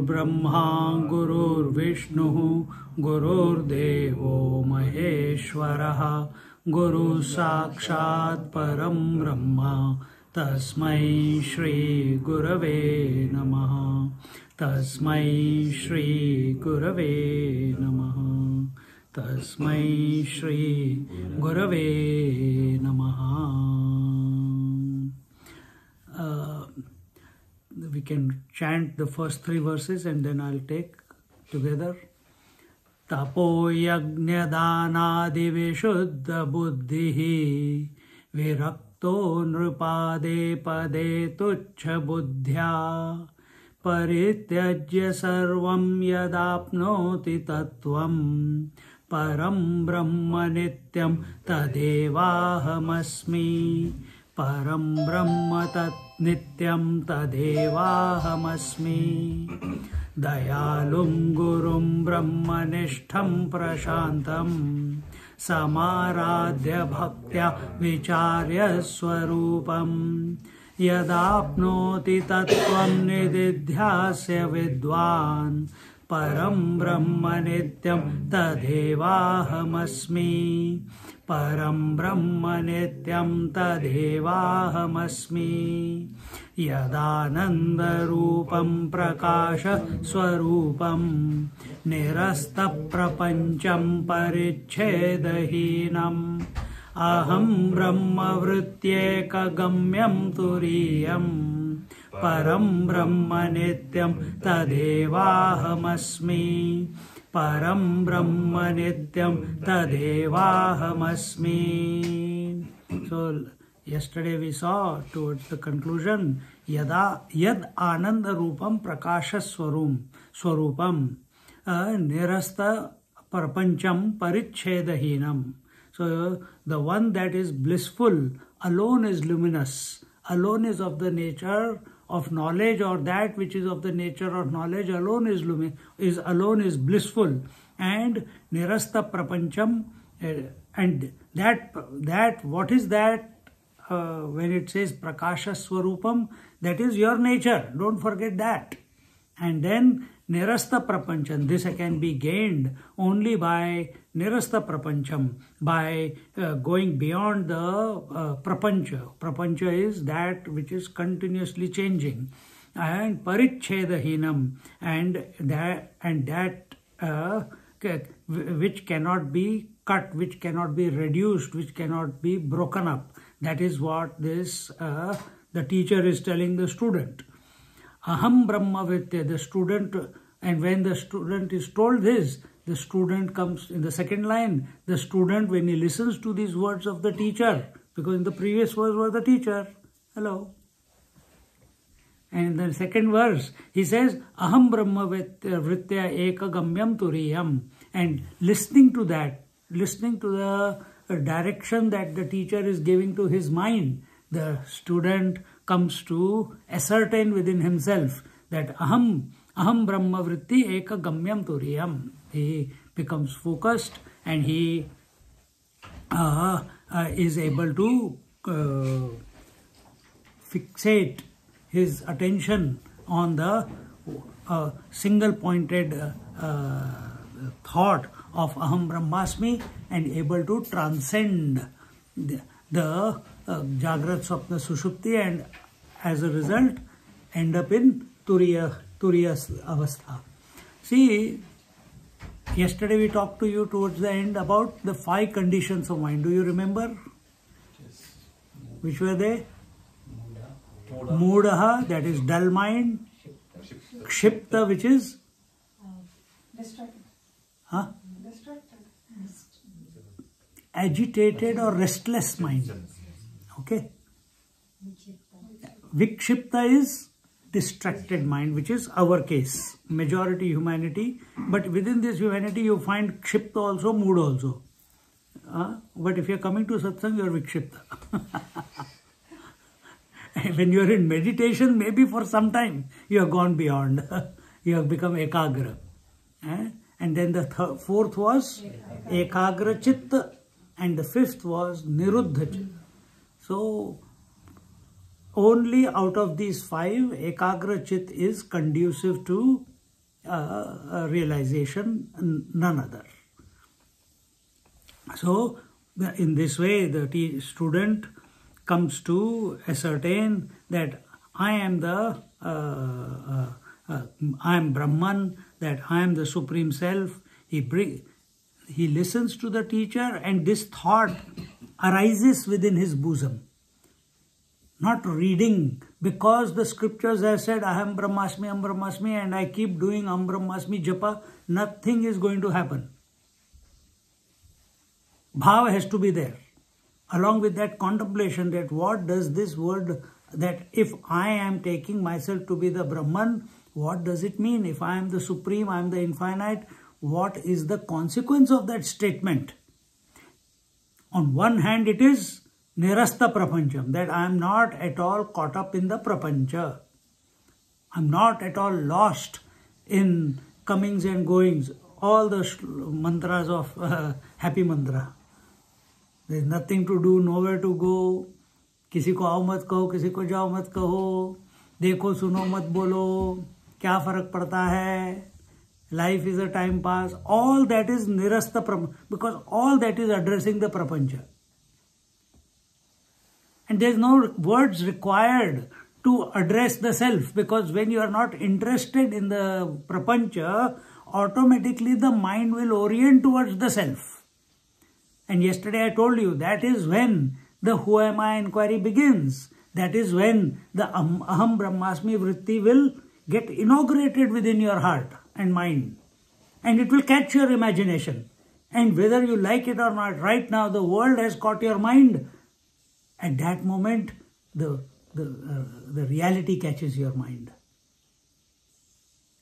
Brahma Gurur Vishnu Gurur Devo Maheshwaraha Guru Sakshat Param Brahma Tasmai Shri Gurave Namaha Tasmai Shri Gurave Namaha Tasmai Shri Gurave Namaha. We can chant the first three verses and then I'll take together. Tapo yagnya danadi vishuddha buddhihi virakto nrupade pade tuchha buddhya parityajya sarvam yadapnoti tattvam param brahma nityam tadevahamasmi param brahma tat nityam tadevahamasmi dayalum gurum brahmanishtham prashantam samaradhya bhaktya vicharya swarupam yadapnoti tattvam nididhyasya vidwan param brahma nityam tadevahamasmi param brahma nityam tadevahamasmi yadananda rupam prakasha swarupam nirasta prapancham parichhedahinam aham brahma vrityeka gamyam turiyam param brahma nityam tadevahamasmi param brahma nityam tadevahamasmi. So yesterday we saw towards the conclusion yad ananda rupam prakasha swarupam nirasta prapancham parichhedahinam. So the one that is blissful alone is luminous, alone is of the nature of knowledge, or that which is of the nature of knowledge alone is blissful, and nirasta prapancham, and that what is that? When it says prakasha swarupam, that is your nature, don't forget that. And then nirasta prapancham, this can be gained only by nirasta prapancham, by going beyond the prapancha. Prapancha is that which is continuously changing, and parichhedahinam, and that which cannot be cut, which cannot be reduced, which cannot be broken up. That is what this the teacher is telling the student. Aham Brahma Vitya, the student, and when the student is told this, the student comes in the second line. The student, when he listens to these words of the teacher, because in the previous verse was the teacher, hello. And in the second verse, he says, Aham Brahma Vritya Eka Gamyam Turiyam. And listening to that, listening to the direction that the teacher is giving to his mind, the student comes to ascertain within himself that Aham Brahma Vritti Eka Gamyam Turiyam. He becomes focused and he is able to fixate his attention on the single pointed thought of Aham Brahmasmi, and able to transcend the Jagrat Swapna Sushupti, and as a result end up in Turiya Avastha. See, yesterday we talked to you towards the end about the 5 conditions of mind. Do you remember? Yes. Which were they? Moodaha, that is dull mind. Kshipta, which is? Distracted. Huh? Distracted. Agitated or restless mind. Okay. Vikshipta is distracted mind, which is our case, majority humanity. But within this humanity, you find kshipta also, mood also. But if you're coming to satsang, you're vikshipta. When you're in meditation, maybe for some time, you have gone beyond. You have become ekagra. And then the fourth was ekagra chitta. And the fifth was niruddha chitta. So, only out of these five, ekagra chit is conducive to realization, none other. So, in this way, the student comes to ascertain that I am I am Brahman, that I am the Supreme Self. He listens to the teacher, and this thought arises within his bosom. Not reading, because the scriptures have said, Aham Brahmasmi, and I keep doing Aham Brahmasmi japa, nothing is going to happen. Bhava has to be there. Along with that contemplation, that what does this word, that if I am taking myself to be the Brahman, what does it mean? If I am the Supreme, I am the Infinite, what is the consequence of that statement? On one hand, it is nirasta prapancham, that I am not at all caught up in the prapancha. I am not at all lost in comings and goings, all the mantras of happy mantra. There is nothing to do, nowhere to go. किसी को आओ मत कहो, किसी को जाओ मत कहो, देखो सुनो मत बोलो, क्या फर्क पड़ता है? Life is a time pass. All that is nirasta prapancha, because all that is addressing the prapancha. And there is no words required to address the self, because when you are not interested in the prapancha, automatically the mind will orient towards the self. And yesterday I told you, that is when the who am I inquiry begins. That is when the aham brahmasmi vritti will get inaugurated within your heart and mind. And it will catch your imagination. And whether you like it or not, right now the world has caught your mind. At that moment, the reality catches your mind.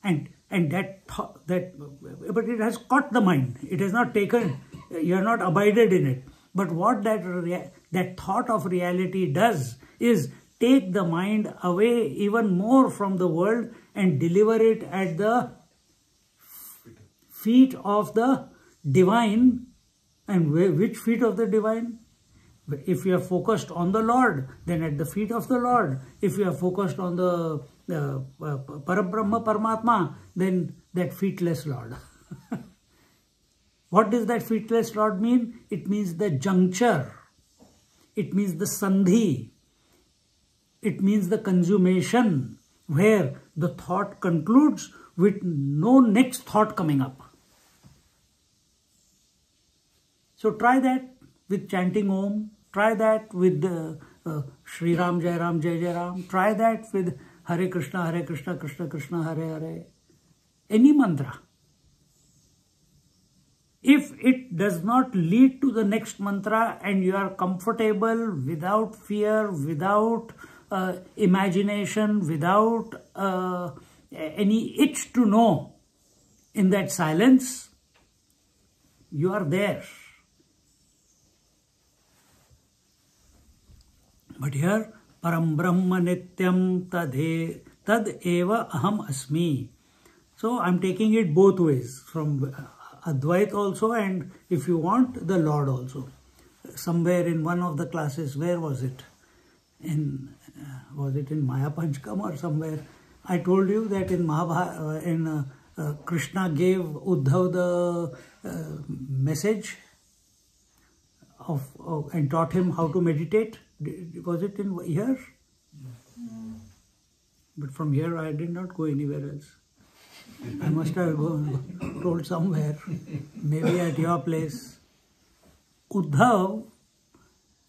And but it has caught the mind. It has not taken, you are not abided in it. But what that thought of reality does is take the mind away even more from the world and deliver it at the feet of the divine. And which feet of the divine? If you are focused on the Lord, then at the feet of the Lord. If you are focused on the Parabrahma, Paramatma, then that feetless Lord. What does that feetless Lord mean? It means the juncture. It means the sandhi. It means the consummation, where the thought concludes with no next thought coming up. So try that with chanting Om. Try that with Shri Ram, Jai Ram, Jai Jai Ram. Try that with Hare Krishna, Krishna Krishna, Hare Hare. Any mantra. If it does not lead to the next mantra and you are comfortable without fear, without imagination, without any itch to know in that silence, you are there. But here, Param Brahma Nityam Tad Eva Aham Asmi. So I am taking it both ways, from advaita also, and if you want, the Lord also. Somewhere in one of the classes, where was it? Was it in Maya Panchkam or somewhere? I told you that in Mahabharata, Krishna gave Uddhav the message and taught him how to meditate. Was it in here? But from here I did not go anywhere else. I must have told somewhere, maybe at your place. Uddhav,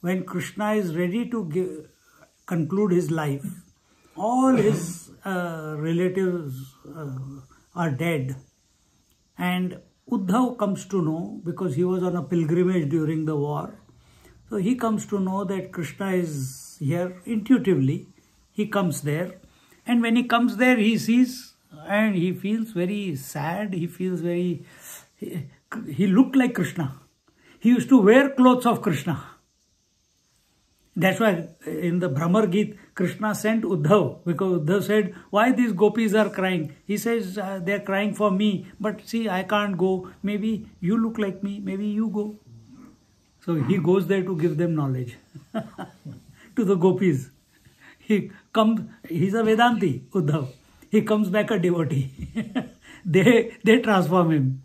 when Krishna is ready to conclude his life, all his relatives are dead. And Uddhav comes to know, because he was on a pilgrimage during the war, so he comes to know that Krishna is here intuitively. He comes there And when he comes there, he sees and he feels very sad. He feels very... He looked like Krishna. He used to wear clothes of Krishna. That's why in the Brahmar Geet, Krishna sent Uddhav, because Uddhav said, why these gopis are crying? He says, they're crying for me, but see, I can't go. Maybe you look like me, maybe you go. So he goes there to give them knowledge to the gopis. He's a Vedanti, Uddhav. He comes back a devotee. They transform him.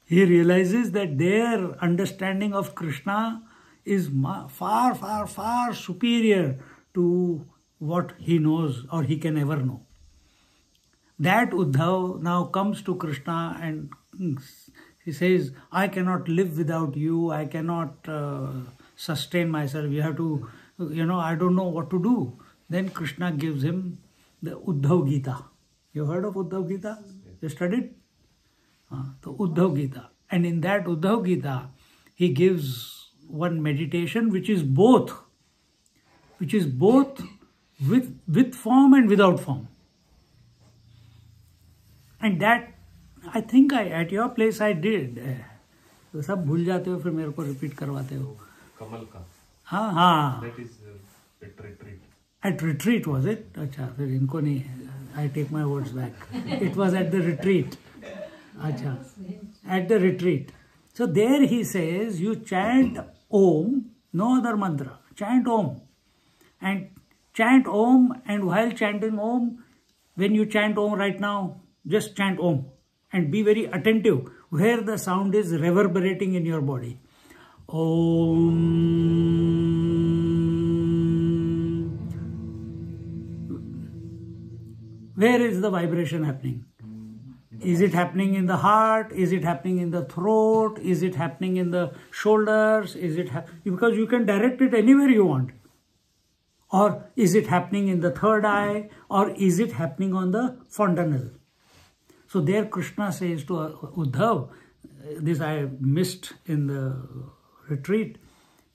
He realizes that their understanding of Krishna is far, far, far superior to what he knows or he can ever know. That Uddhav now comes to Krishna and he says, I cannot live without you. I cannot sustain myself. You have to, I don't know what to do. Then Krishna gives him the Uddhav Gita. You heard of Uddhav Gita? You studied? The Uddhav Gita. And in that Uddhav Gita, he gives one meditation which is both with form and without form. And that, I think at your place I did. तो सब भूल जाते हो फिर मेरे को repeat करवाते हो. कमल का. हाँ. That is at retreat. At retreat was it? अच्छा फिर इनको नहीं. I take my words back. It was at the retreat. अच्छा. At the retreat. So there he says, you chant Om, no other mantra. Chant Om. And chant Om, and while chanting Om, when you chant Om right now, just chant Om. And be very attentive where the sound is reverberating in your body. Om. Where is the vibration happening? Is it happening in the heart? Is it happening in the throat? Is it happening in the shoulders? Because you can direct it anywhere you want. Or is it happening in the third eye? Or is it happening on the fontanel? So there Krishna says to Uddhav, this I missed in the retreat,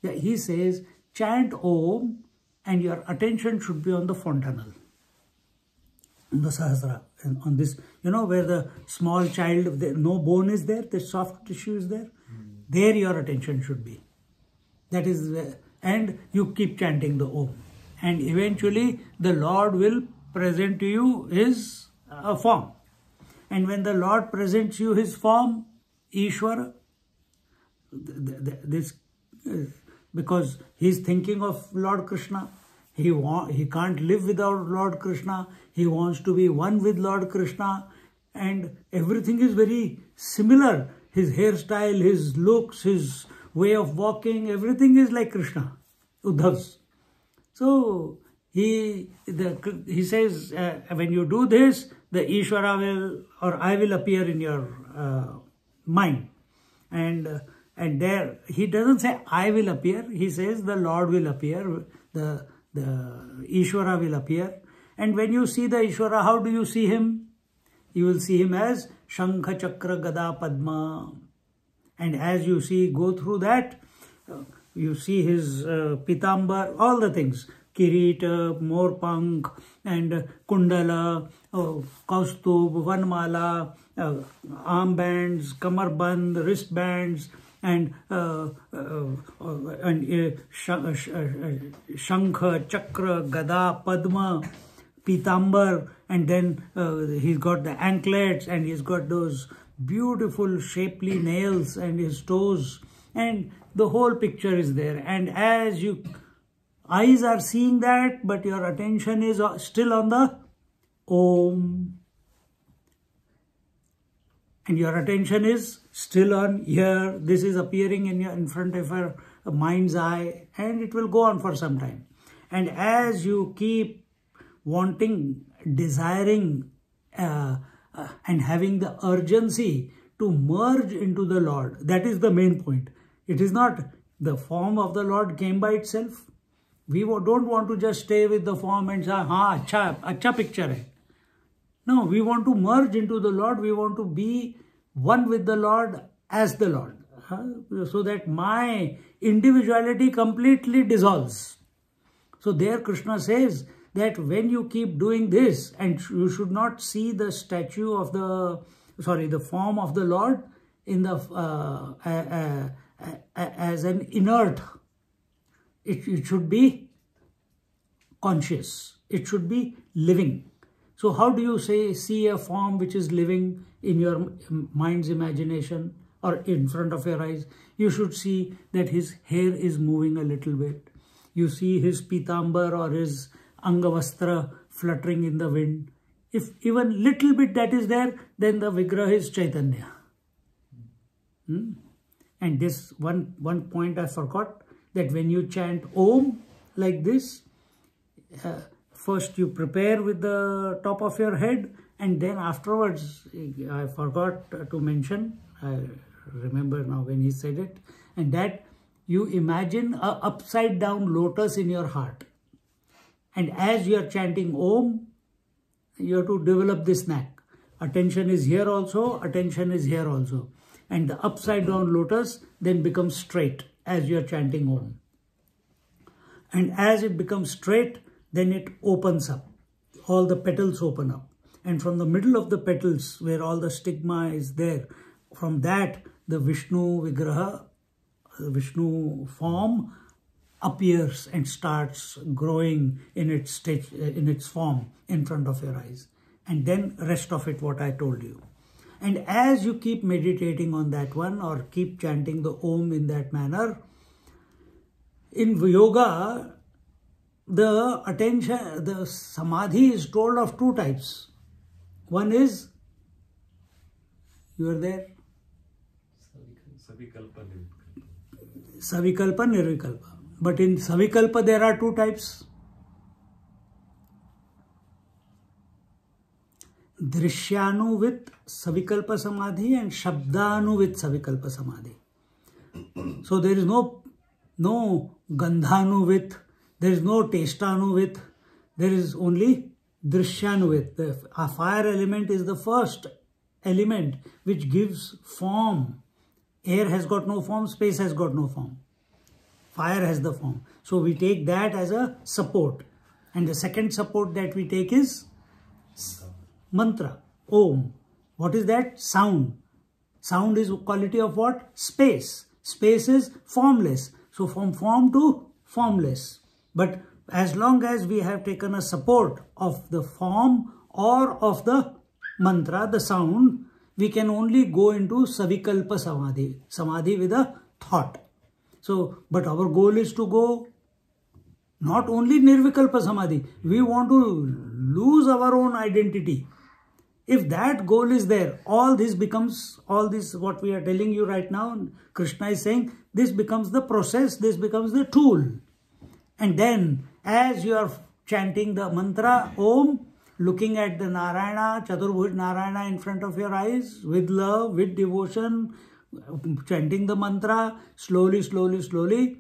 he says, chant Om and your attention should be on the fontanel. The Sahasrara, on this, where the small child, no bone is there, the soft tissue is there. There your attention should be. That is, and you keep chanting the Om. And eventually the Lord will present to you his form. And when the Lord presents you his form, Ishvara, because he is thinking of Lord Krishna, he can't live without Lord Krishna. He wants to be one with Lord Krishna. And everything is very similar. His hairstyle, his looks, his way of walking, everything is like Krishna, Uddhav's. So he says, when you do this, the Ishvara will, or I will appear in your mind. And there, he doesn't say I will appear. He says the Lord will appear. The Ishvara will appear. And when you see the Ishvara, how do you see him? You will see him as Shankha, Chakra, Gada, Padma. And as you go through that, you see his Pitambar, all the things. Kirita, Morpank, and Kundala, Kaustub, Vanmala, armbands, kamarband, wristbands, and Shankha, Chakra, Gada, Padma, Pitambar, and then he's got the anklets, and he's got those beautiful shapely nails and his toes, and the whole picture is there. And as you eyes are seeing that, but your attention is still on the Om. And your attention is still on here. This is appearing in front of your mind's eye, and it will go on for some time. And as you keep wanting, desiring, and having the urgency to merge into the Lord, that is the main point. It is not the form of the Lord came by itself. We don't want to just stay with the form and say, हाँ, अच्छा picture hai. No, we want to merge into the Lord. We want to be one with the Lord as the Lord. So that my individuality completely dissolves. So there Krishna says that when you keep doing this, and you should not see the statue of the form of the Lord in the as an inert. It should be conscious. It should be living. So how do you see a form which is living in your mind's imagination or in front of your eyes? You should see that his hair is moving a little bit. You see his pitambar or his angavastra fluttering in the wind. If even little bit that is there, then the Vigraha is Chaitanya. And this one point I forgot, that when you chant Om like this, first you prepare with the top of your head, and then afterwards, I forgot to mention, I remember now when he said it, and that you imagine a upside down lotus in your heart. And as you are chanting Om, you have to develop this knack. Attention is here also, attention is here also. And the upside down lotus then becomes straight as you are chanting Om. And as it becomes straight, then it opens up. All the petals open up. And from the middle of the petals, where all the stigma is there, from that the Vishnu Vigraha, Vishnu form appears and starts growing in its form in front of your eyes. And then rest of it, what I told you. And as you keep meditating on that one or keep chanting the Om in that manner, in yoga, the attention, the samadhi is told of two types. One is, you are there? Savikalpa, Nirvikalpa. But in Savikalpa there are two types. Drishyanu with Savikalpa Samadhi and Shabdanu with Savikalpa Samadhi. So there is no Gandhanu with, there is no Testanu with, there is only Drishyanu with. The fire element is the first element which gives form. Air has got no form, space has got no form. Fire has the form. So we take that as a support. And the second support that we take is mantra, Om. What is that? Sound. Sound is quality of what? Space. Space is formless. So from form to formless. But as long as we have taken a support of the form or of the mantra, the sound, we can only go into Savikalpa Samadhi. Samadhi with a thought. So, but our goal is to go not only Nirvikalpa Samadhi. We want to lose our own identity. If that goal is there, all this what we are telling you right now, Krishna is saying, this becomes the process, this becomes the tool. And then, as you are chanting the mantra, Om, looking at the Narayana, Chaturbhuj Narayana in front of your eyes, with love, with devotion, chanting the mantra, slowly, slowly, slowly,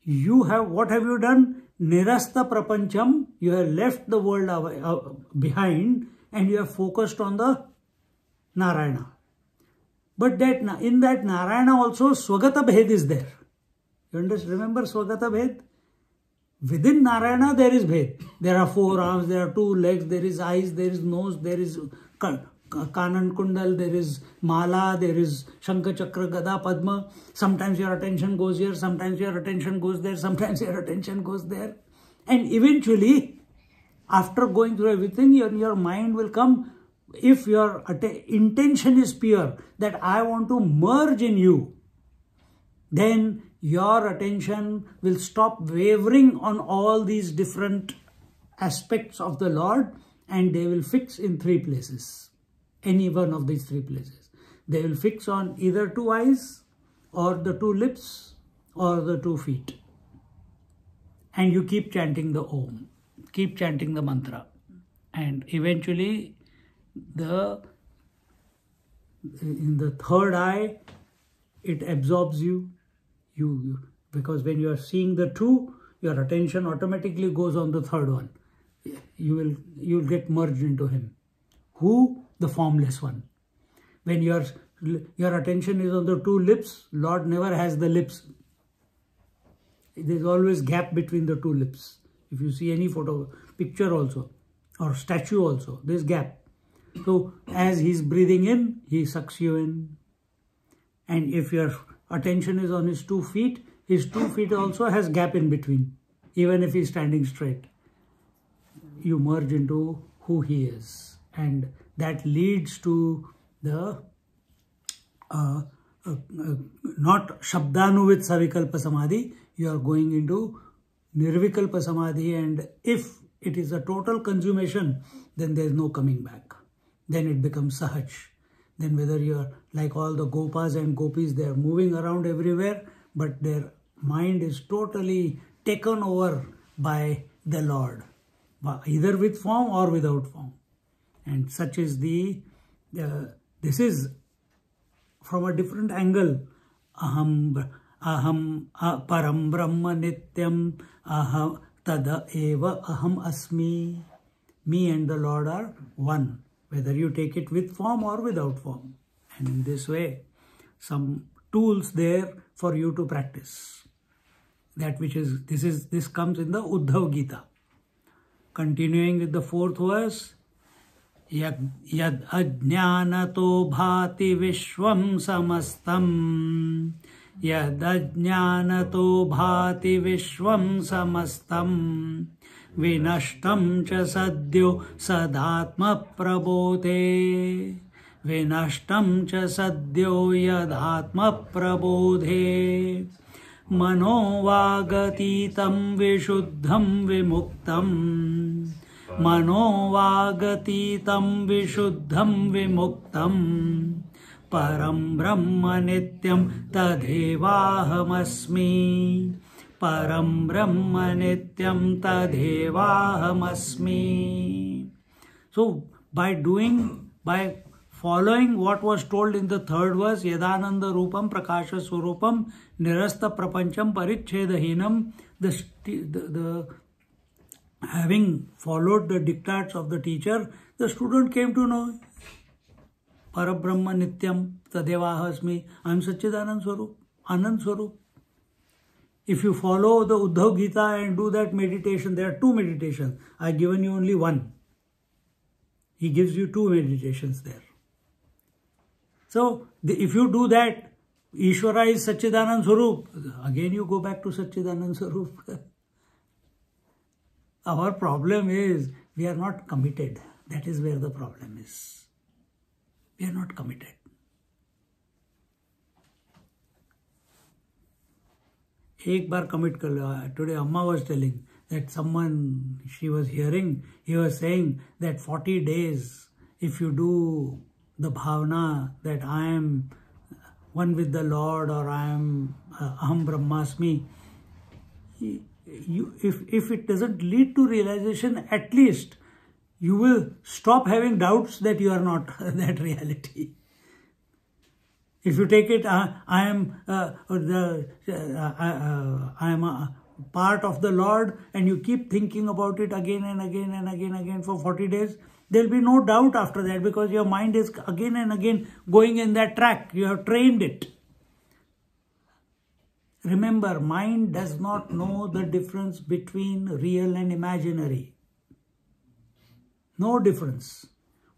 what have you done? Nirasta Prapancham, you have left the world behind, and you are focused on the Narayana. But in that Narayana also Swagata Bhed is there. You remember Swagata Bhed? Within Narayana there is Bhed. There are 4 arms, there are 2 legs, there is eyes, there is nose, there is Kanan Kundal, there is Mala, there is Shankha Chakra Gada Padma. Sometimes your attention goes here, sometimes your attention goes there, sometimes your attention goes there. And eventually, after going through everything, your mind will come, if your intention is pure, that I want to merge in you, then your attention will stop wavering on all these different aspects of the Lord, and they will fix in 3 places. Any one of these 3 places. They will fix on either 2 eyes, or the 2 lips, or the 2 feet. And you keep chanting the Om. Keep chanting the mantra, and eventually in the 3rd eye it absorbs you because when you are seeing the 2, your attention automatically goes on the 3rd one. You will get merged into him. Who? The formless one. When your attention is on the 2 lips, Lord never has the lips. There is always gap between the 2 lips. If you see any picture also, or statue also, this gap. So as he's breathing in, he sucks you in. And if your attention is on his 2 feet, his 2 feet also has gap in between, even if he's standing straight. You merge into who he is. And that leads to the not Shabdanuvit Savikalpa Samadhi, you are going into Nirvikalpa Samadhi, and if it is a total consummation, then there is no coming back. Then it becomes Sahaj. Then whether you are like all the Gopas and Gopis, they are moving around everywhere, but their mind is totally taken over by the Lord, either with form or without form. And such is this is from a different angle. Aham param brahma nityam aham tada eva aham asmi. Me and the Lord are one, whether you take it with form or without form. And in this way, some tools there for you to practice. This comes in the Uddhav Gita. Continuing with the 4th verse. Yad ajnanato bhati vishwam samastam. Yad ajnanato bhati vishwam samastam. Vinashtam cha sadyo sadatma prabodhe. Vinashtam cha sadyo yadatma prabodhe. Manovagatitam vishuddham vimuktam. Manovagatitam vishuddham vimuktam. Param brahma nityam tadhevahamasmi. Param brahma nityam tadhevahamasmi. So by following what was told in the 3rd verse, Yadananda Rupam Prakasha Swarupam Nirasta Prapancham Parichhedahinam, the having followed the dictates of the teacher, the student came to know Parabrahma Nityam Tadevahasmi, I am Satchidanand Swarup, Anand Swarup. If you follow the Uddhav Gita and do that meditation, there are 2 meditations. I have given you only one. He gives you 2 meditations there. So, if you do that, Ishvara is Satchidanand Swarup. Again you go back to Satchidanand Swarup. Our problem is, we are not committed. That is where the problem is. We are not committed. एक बार commit कर लो. Today Amma was telling that someone she was hearing, he was saying that 40 days, if you do the bhavana that I am one with the Lord, or I am Aham Brahmasmi, if it doesn't lead to realization, at least you will stop having doubts that you are not that reality. If you take it, I am a part of the Lord, and you keep thinking about it again and again and again for 40 days, there will be no doubt after that, because your mind is again and again going in that track. You have trained it. Remember, mind does not know the difference between real and imaginary. No difference.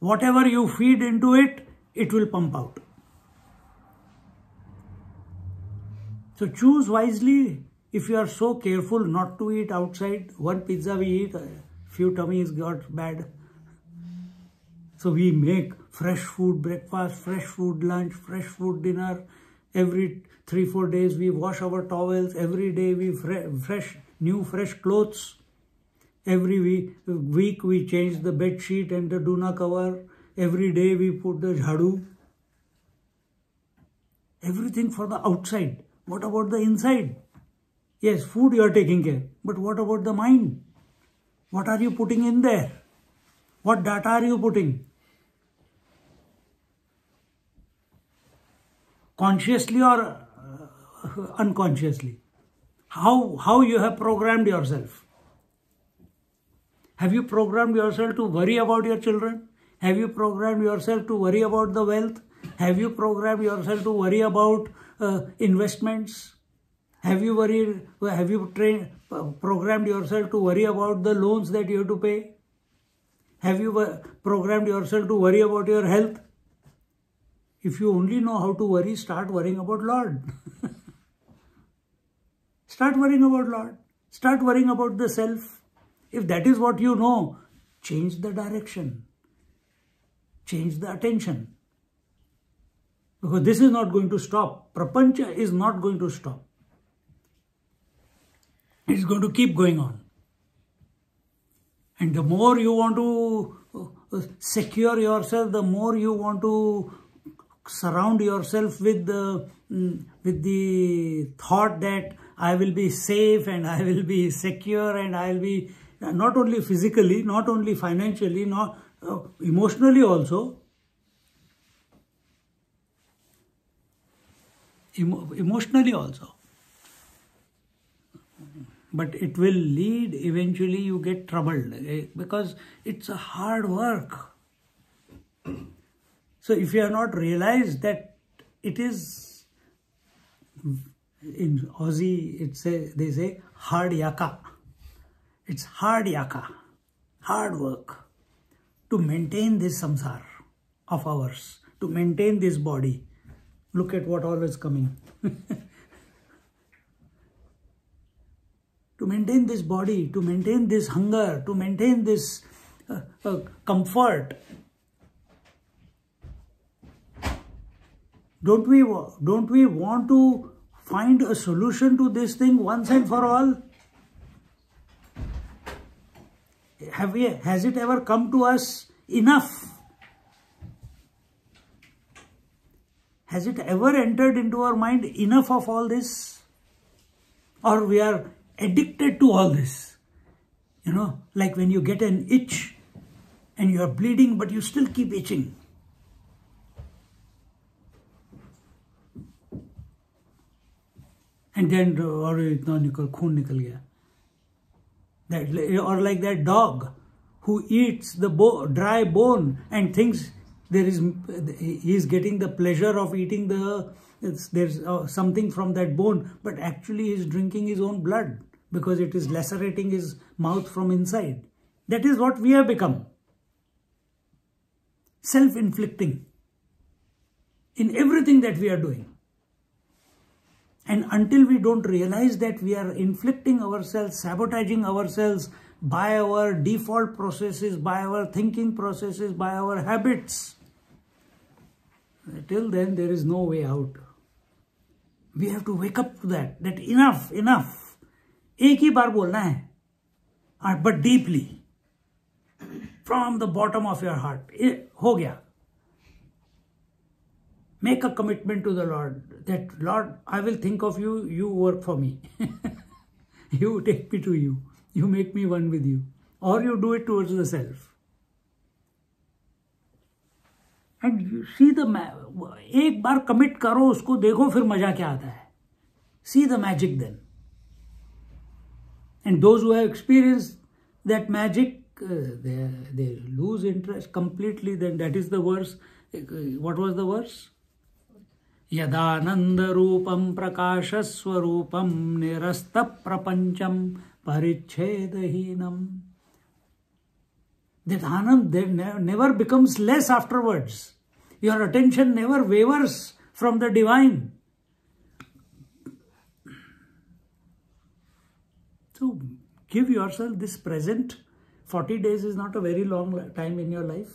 Whatever you feed into it, it will pump out. So choose wisely. If you are so careful not to eat outside, one pizza we eat, a few tummies got bad. So we make fresh food breakfast, fresh food lunch, fresh food dinner. Every 3-4 days we wash our towels. Every day we new fresh clothes. Every week we change the bed sheet and the doona cover. Every day we put the jhadu. Everything for the outside. What about the inside? Yes, food you are taking care. But what about the mind? What are you putting in there? What data are you putting? Consciously or unconsciously? How you have programmed yourself? Have you programmed yourself to worry about your children? Have you programmed yourself to worry about the wealth? Have you programmed yourself to worry about investments? Have you worried? Have you programmed yourself to worry about the loans that you have to pay? Have you programmed yourself to worry about your health? If you only know how to worry, start worrying about Lord. Start worrying about Lord. Start worrying about the self. If that is what you know, change the direction. Change the attention. Because this is not going to stop. Prapancha is not going to stop. It's going to keep going on. And the more you want to secure yourself, the more you want to surround yourself with the thought that I will be safe and I will be secure and I will be not only physically, not only financially, not emotionally also. Emotionally also. But it will lead, eventually you get troubled because it's a hard work. So if you have not realized that it is, in Aussie they say hard yaka. It's hard yaka, hard work to maintain this samsara of ours, to maintain this body. Look at what all is coming. To maintain this body, to maintain this hunger, to maintain this comfort. Don't we want to find a solution to this thing once and for all? Has it ever come to us enough? Has it ever entered into our mind enough of all this? Or we are addicted to all this? You know, like when you get an itch and you are bleeding but you still keep itching. And then, or khoon nikal gaya. Or like that dog who eats the dry bone and thinks he is getting the pleasure of eating there's something from that bone, but actually he is drinking his own blood because it is lacerating his mouth from inside. That is what we have become. Self-inflicting in everything that we are doing. And until we don't realize that we are inflicting ourselves, sabotaging ourselves by our default processes, by our thinking processes, by our habits, till then there is no way out. We have to wake up to that enough. एक ही बार बोलना है, but deeply, from the bottom of your heart. हो गया. Make a commitment to the Lord that, Lord, I will think of you, you work for me. You take me to you. You make me one with you. Or you do it towards the self. And you see एक बार commit करो उसको, देखो फिर मजा क्या आता है. See the magic then. And those who have experienced that magic, they lose interest completely. Then that is the verse. What was the verse? Yadananda rupam prakashaswarupam nirasta prapancham parichhedahinam. That Anand never becomes less afterwards. Your attention never wavers from the divine. So give yourself this present. 40 days is not a very long time in your life.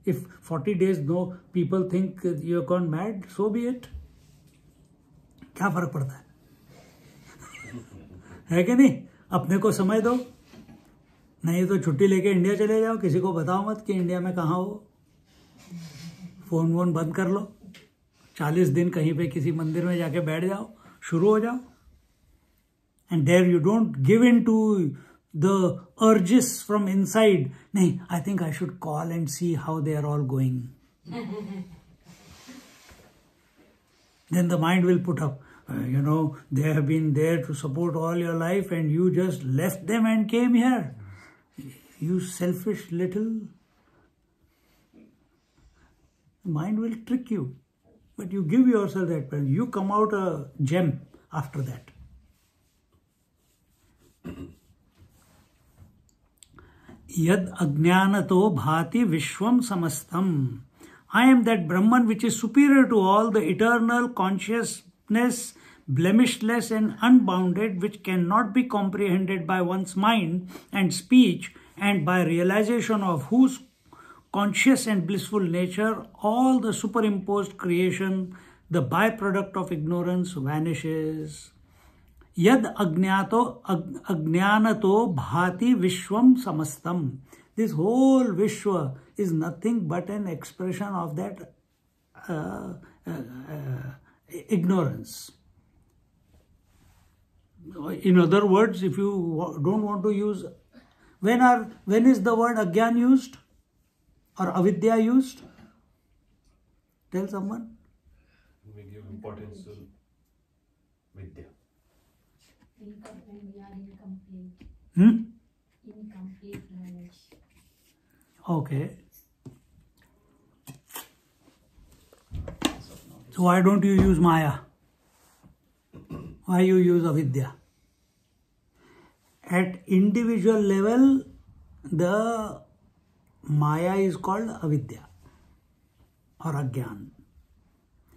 If 40 days no people think you have gone mad, so be it. क्या फर्क पड़ता है कि नहीं? अपने को समय दो. नहीं तो छुट्टी लेके इंडिया चले जाओ. किसी को बताओ मत कि इंडिया में कहाँ हो. फोन वोन बंद कर लो. 40 दिन कहीं पे किसी मंदिर में जाके बैठ जाओ. शुरू हो जाओ. And there you don't give in to the urges from inside. Nahi, I think I should call and see how they are all going. Then the mind will put up, they have been there to support all your life and you just left them and came here. You selfish little. The mind will trick you. But you give yourself that. You come out a gem after that. Yad ajnanato bhati vishwam samastam. I am that Brahman which is superior to all, the eternal consciousness, blemishless and unbounded, which cannot be comprehended by one's mind and speech, and by realization of whose conscious and blissful nature all the superimposed creation, the byproduct of ignorance, vanishes. Yad ajnanato bhati vishwam samastam. This whole Vishwa is nothing but an expression of that ignorance. In other words, if you don't want to use, when is the word agyan used or avidya used? Tell someone. We give importance to vidya. When we are incomplete. Incomplete knowledge. Okay. So why don't you use Maya? Why you use avidya? At individual level, the Maya is called avidya or agyan.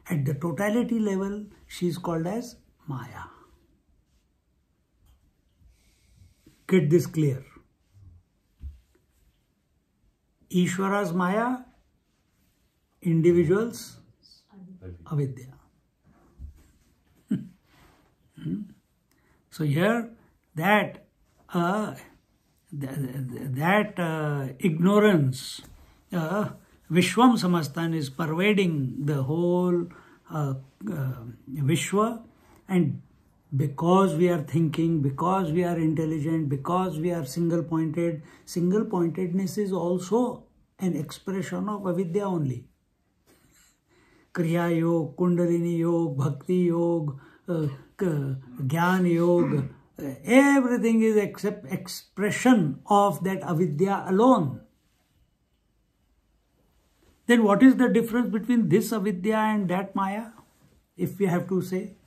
At the totality level, she is called as Maya. Get this clear. Ishvara's Maya, individuals, avidya. So here, that ignorance, Vishwam Samastan, is pervading the whole Vishwa, and because we are thinking, because we are intelligent, because we are single-pointed, single-pointedness is also an expression of avidya only. Kriya Yoga, Kundalini Yoga, Bhakti Yoga, Jnana Yoga, everything is except expression of that avidya alone. Then what is the difference between this avidya and that Maya, if we have to say?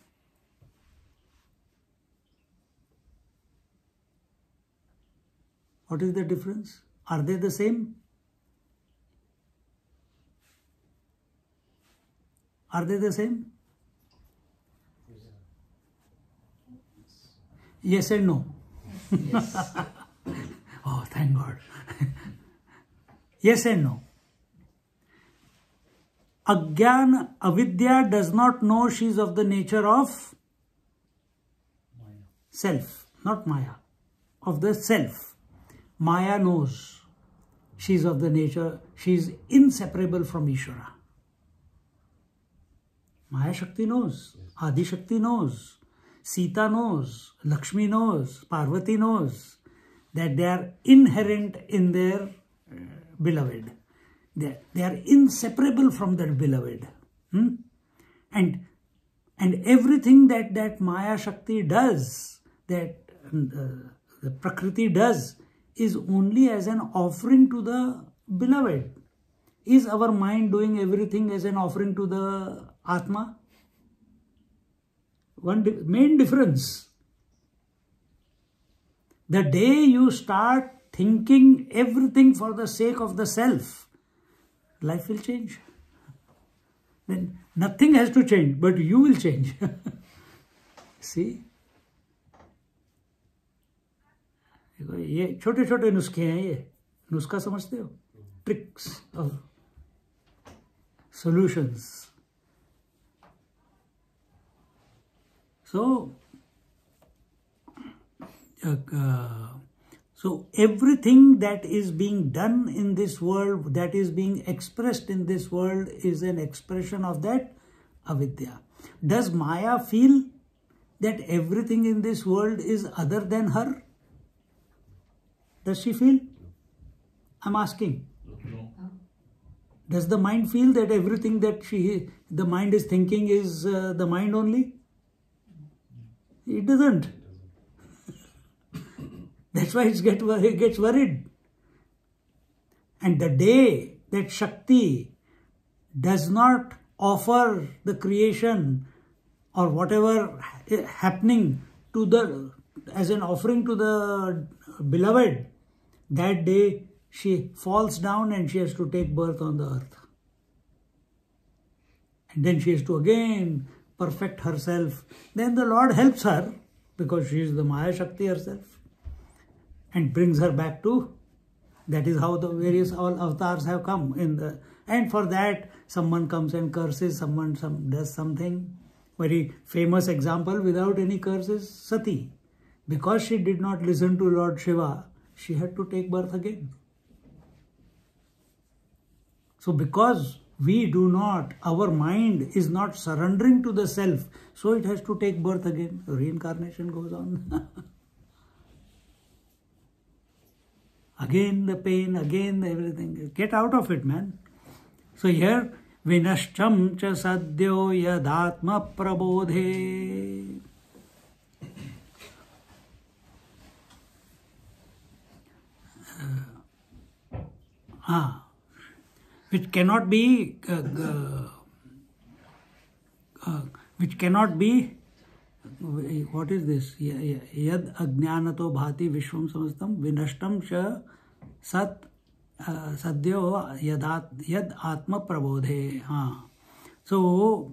What is the difference? Are they the same? Are they the same? Yes and no. Yes. Oh, thank God. Yes and no. Agyan, avidya does not know she is of the nature of self, not Maya, of the self. Maya knows she is of the nature, she is inseparable from Ishvara. Maya Shakti knows, Adi Shakti knows, Sita knows, Lakshmi knows, Parvati knows that they are inherent in their beloved. They are inseparable from their beloved. And everything that Maya Shakti does, that the Prakriti does, is only as an offering to the beloved. Is our mind doing everything as an offering to the Atma? One main difference. The day you start thinking everything for the sake of the self, life will change. Then nothing has to change, but you will change. See? ये छोटे छोटे नुस्खे हैं, ये नुस्खा समझते हो? Tricks of solutions. So everything that is being done in this world, that is being expressed in this world, is an expression of that avidya. Does Maya feel that everything in this world is other than her? Does she feel? I'm asking. No. Does the mind feel that everything that the mind is thinking is the mind only? It doesn't. That's why it gets worried. And the day that Shakti does not offer the creation or whatever happening to the, as an offering to the beloved, that day she falls down and she has to take birth on the earth. And then she has to again perfect herself. Then the Lord helps her, because she is the Maya Shakti herself, and brings her back to, that is how the various all avatars have come in the, and for that someone comes and curses someone, does something. Very famous example without any curses, Sati. Because she did not listen to Lord Shiva, she had to take birth again. So because we do not, our mind is not surrendering to the self, so it has to take birth again. Reincarnation goes on. Again the pain, again the everything. Get out of it, man. So here, Vinashcham cha sadyo yadatma prabodhe. Which cannot be, what is this? Yad ajnanato bhati vishwam samastam vinashtam cha sat sadyo yad atma prabodhe. So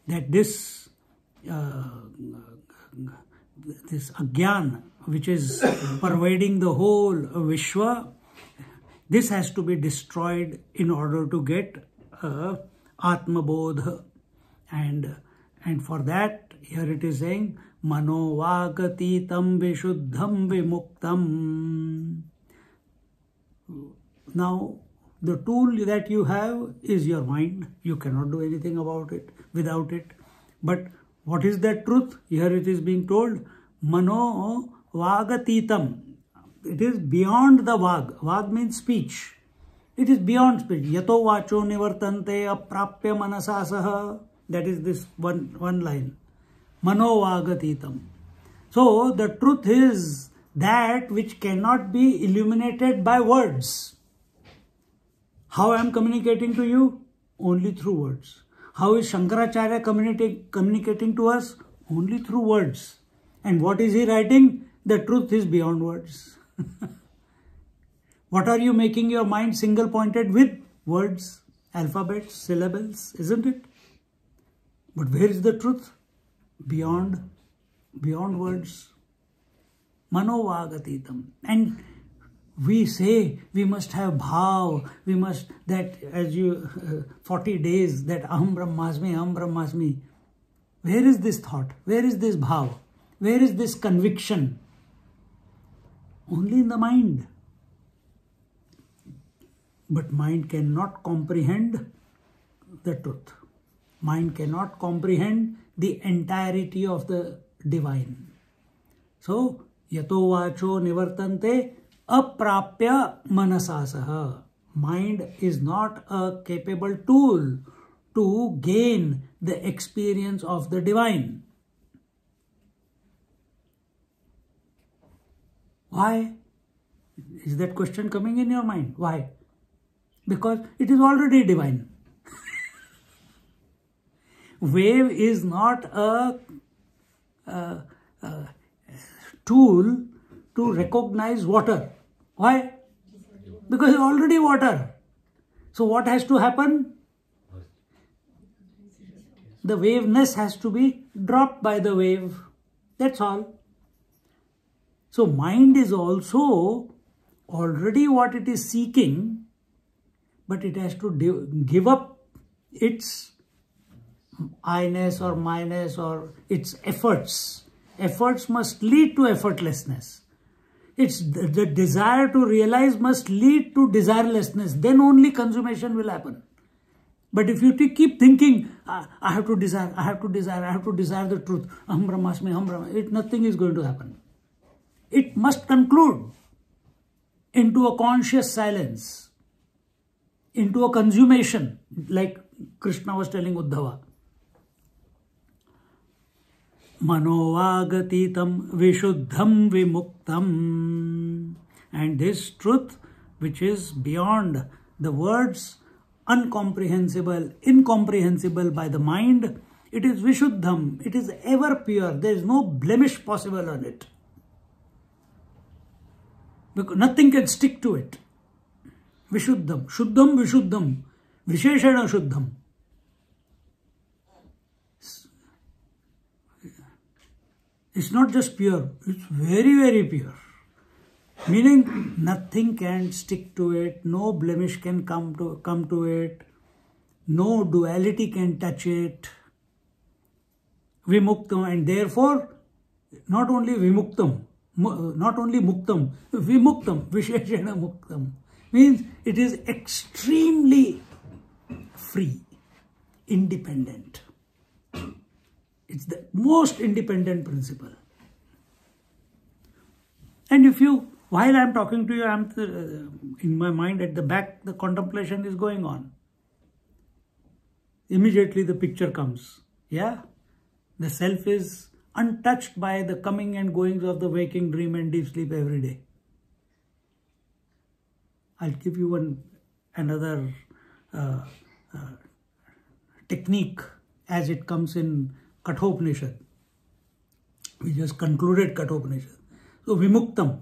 that this agyan, which is pervading the whole Vishwa, this has to be destroyed in order to get Atma Bodha. And for that, here it is saying, Mano Vagatitam Vishuddham Vimuktam. Now, the tool that you have is your mind. You cannot do anything about it, without it. But what is that truth? Here it is being told, Mano Vagatitam. It is beyond the Vag. Vag means speech. It is beyond speech. Yato vacho nivartante aprapya manasasaha. That is this one line. Mano Vagatitam. So the truth is that which cannot be illuminated by words. How I am communicating to you? Only through words. How is Shankaracharya communicating to us? Only through words. And what is he writing? The truth is beyond words. What are you making your mind single pointed with? Words, alphabets, syllables, isn't it? But where is the truth? Beyond words. Mano Vagatitam. And we say we must have bhav, we must, that as you, 40 days, that aham brahmasmi. Where is this thought? Where is this bhav? Where is this conviction? Only in the mind. But mind cannot comprehend the truth. Mind cannot comprehend the entirety of the divine. So, yato vacho nivartante aprapya manasasaha. Mind is not a capable tool to gain the experience of the divine. Why? Is that question coming in your mind? Why? Because it is already divine. Wave is not a tool to recognize water. Why? Because it's already water. So what has to happen? The waveness has to be dropped by the wave. That's all. So mind is also already what it is seeking, but it has to give up its I-ness or my-ness or its efforts. Efforts must lead to effortlessness. It's the desire to realize must lead to desirelessness. Then only consummation will happen. But if you keep thinking, I have to desire the truth, aham brahmasmi, nothing is going to happen. It must conclude into a conscious silence, into a consummation, like Krishna was telling Uddhava. Manovagatitam vishuddham vimuktam. And this truth, which is beyond the words, uncomprehensible, incomprehensible by the mind. It is Vishuddham. It is ever pure. There is no blemish possible on it. Because nothing can stick to it. Vishuddham. Shuddham Vishuddham. Visheshana Shuddham. It's not just pure. It's very, very pure. Meaning nothing can stick to it. No blemish can come to it. No duality can touch it. Vimuktam, and therefore not only Vimuktam, not only Muktam, Vimuktam, Visheshana Muktam, means it is extremely free, independent. It's the most independent principle. And if you, while I am talking to you, I am in my mind at the back, the contemplation is going on. Immediately the picture comes. Yeah? The self is untouched by the coming and goings of the waking, dream and deep sleep every day. I'll give you another technique as it comes in Kathopanishad. We just concluded Kathopanishad. So Vimuktam.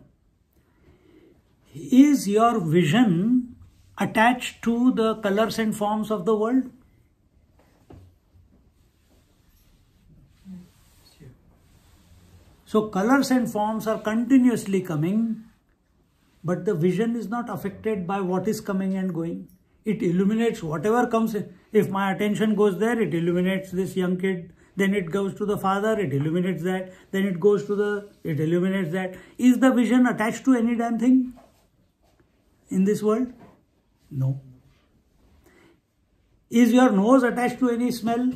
Is your vision attached to the colors and forms of the world? So colors and forms are continuously coming, but the vision is not affected by what is coming and going. It illuminates whatever comes. If my attention goes there, it illuminates this young kid. Then it goes to the father, it illuminates that. Then it goes to it illuminates that. Is the vision attached to any damn thing in this world? No. Is your nose attached to any smell?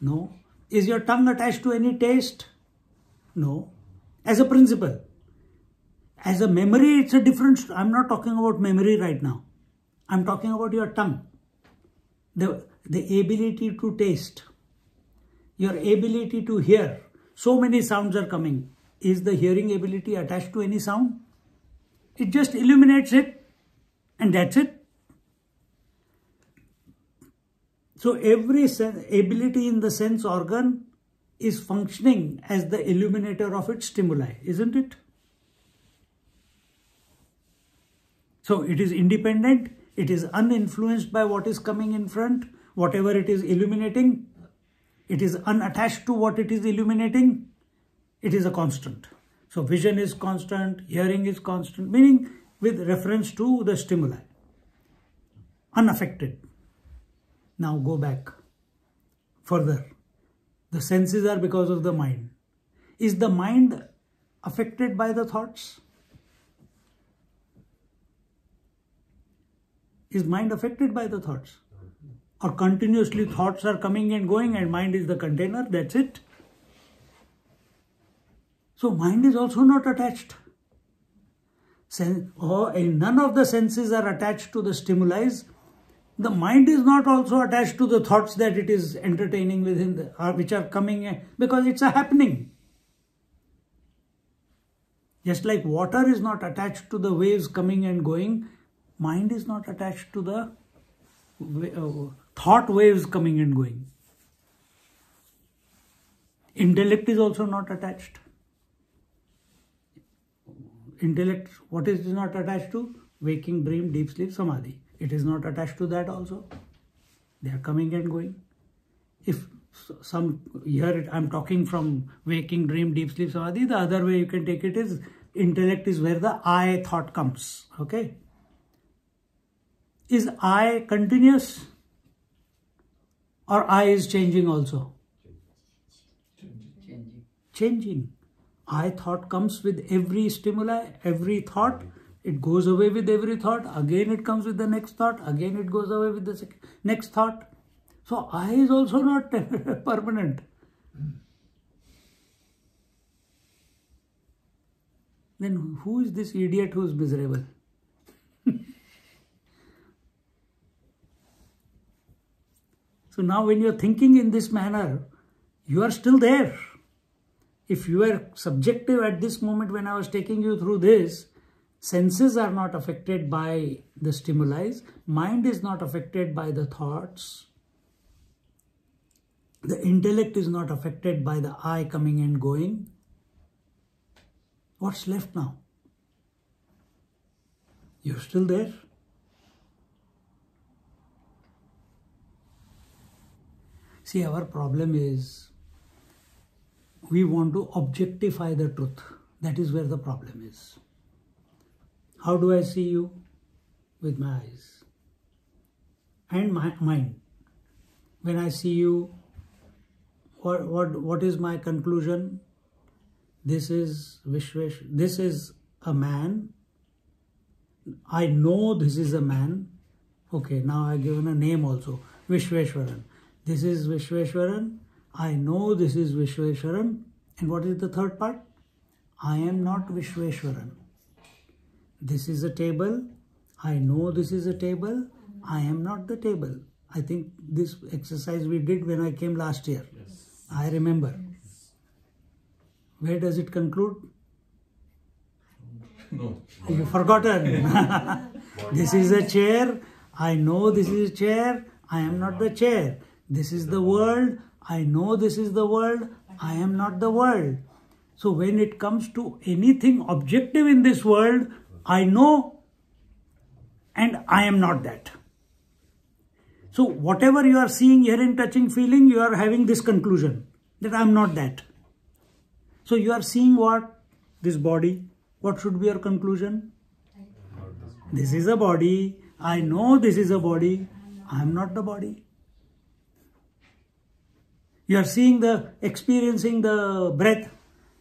No. Is your tongue attached to any taste? No. As a principle. As a memory, it's a different. I'm not talking about memory right now. I'm talking about your tongue. The ability to taste. Your ability to hear. So many sounds are coming. Is the hearing ability attached to any sound? It just illuminates it, and that's it. So every ability in the sense organ is functioning as the illuminator of its stimuli, isn't it? So it is independent, it is uninfluenced by what is coming in front, whatever it is illuminating, it is unattached to what it is illuminating, it is a constant. So vision is constant, hearing is constant, meaning with reference to the stimuli, unaffected. Now go back further. The senses are because of the mind. Is the mind affected by the thoughts? Is mind affected by the thoughts? Or continuously thoughts are coming and going and mind is the container, that's it? So mind is also not attached. None of the senses are attached to the stimuli. The mind is not also attached to the thoughts that it is entertaining within, which are coming, because it's a happening. Just like water is not attached to the waves coming and going, mind is not attached to the thought waves coming and going. Intellect is also not attached. Intellect, what is not attached to? Waking, dream, deep sleep, samadhi. It is not attached to that also. They are coming and going. If some, here I'm talking from waking, dream, deep sleep, samadhi, the other way you can take it is intellect is where the I thought comes. Okay. Is I continuous? Or I is changing also? Changing. I thought comes with every stimuli, every thought. It goes away with every thought. Again it comes with the next thought. Again it goes away with the next thought. So I is also not permanent. Then who is this idiot who is miserable? So now when you are thinking in this manner, you are still there. If you were subjective at this moment when I was taking you through this, Senses are not affected by the stimuli. Mind is not affected by the thoughts. The intellect is not affected by the I coming and going. What's left now? You're still there. See, our problem is we want to objectify the truth. That is where the problem is. How do I see you? With my eyes and my mind. When I see you, what is my conclusion? This is Vishwesh. This is a man. I know this is a man. Okay, now I've given a name also. Vishweshwaran. This is Vishweshwaran. I know this is Vishweshwaran. And what is the third part? I am not Vishweshwaran. This is a table. I know this is a table. I am not the table. I think this exercise we did when I came last year. Yes. I remember. Where does it conclude? No. You've forgotten. This is a chair. I know this is a chair. I am not the chair. This is the world. I know this is the world. I am not the world. So when it comes to anything objective in this world, I know and I am not that. So whatever you are seeing, hearing, touching, feeling, you are having this conclusion that I am not that. So you are seeing what? This body. What should be your conclusion? This is a body. I know this is a body. I am not the body. You are seeing experiencing the breath.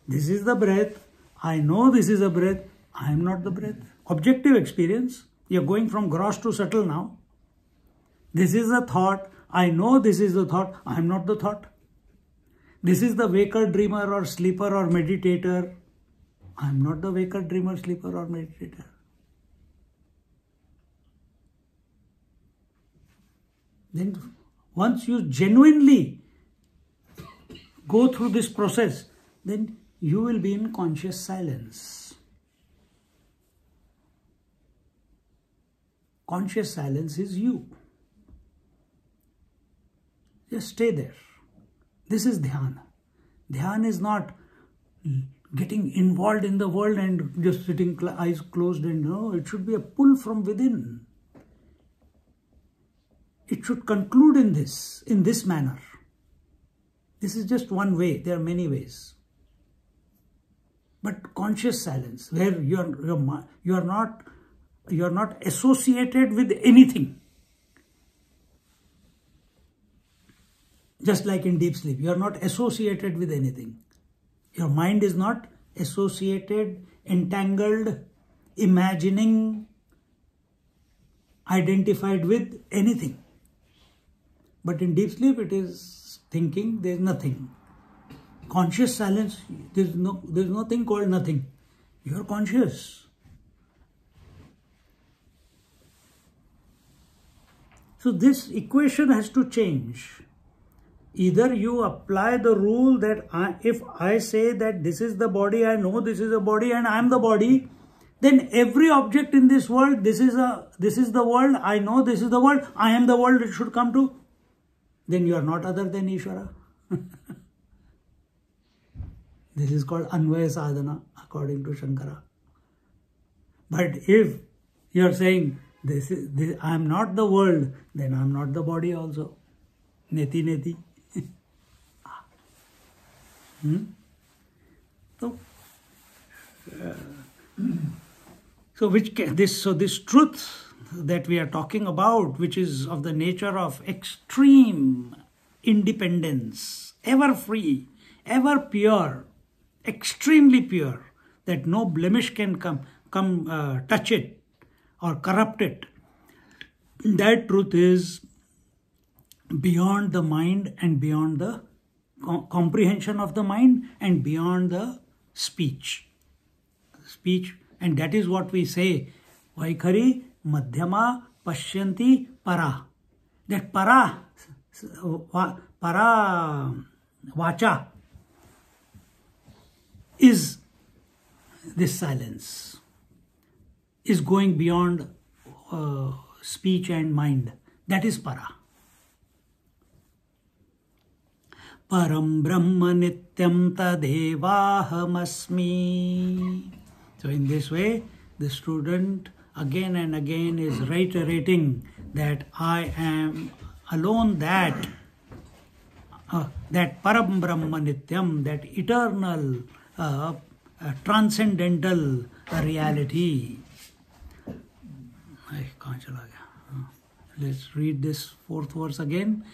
This is the breath. I know this is a breath. I am not the breath. Objective experience. You are going from gross to subtle now. This is a thought. I know this is the thought. I am not the thought. This is the waker, dreamer or sleeper or meditator. I am not the waker, dreamer, sleeper or meditator. Then once you genuinely go through this process, then you will be in conscious silence. Conscious silence is you. Just stay there. This is dhyana. Dhyana is not getting involved in the world and just sitting eyes closed and no, it should be a pull from within. It should conclude in this manner. This is just one way. There are many ways. But conscious silence, where you are not associated with anything. Just like in deep sleep, you are not associated with anything. Your mind is not associated, entangled, imagining, identified with anything. But in deep sleep, it is thinking, there is nothing. Conscious silence, there is nothing called nothing. You are conscious. So this equation has to change. Either you apply the rule that if I say that this is the body, I know this is a body and I am the body, then every object in this world, this is the world, I know this is the world, I am the world, it should come to. Then you are not other than Ishvara. This is called Anvaya Sadhana, according to Shankara. But if you are saying, I am not the world, then I am not the body also. Neti neti. So this truth that we are talking about, which is of the nature of extreme independence, ever free, ever pure, extremely pure, that no blemish can come touch it or corrupt it. That truth is beyond the mind and beyond the comprehension of the mind and beyond the speech. And that is what we say, Vaikhari Madhyama Pashyanti Para. That para vacha is this silence. is going beyond speech and mind. That is para. Param Brahma Nityam Tadevahamasmi. So in this way, the student again and again is reiterating that I am alone that Param Brahma Nityam, that eternal, transcendental reality. Let's read this fourth verse again.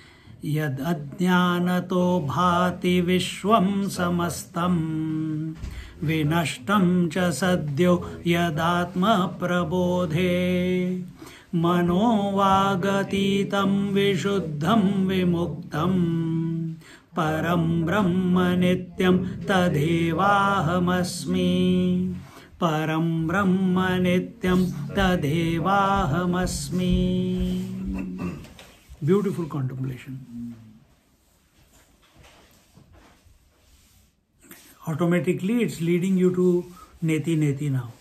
Yad adnyanato bhati vishwam samastam vinashtam cha sadyo yadatma prabodhe mano vagatitam vishuddham vimuktam param brahma nityam tadevahamasmi param brahma nityam tadevahamasmi. Beautiful contemplation. Automatically it's leading you to neti neti now.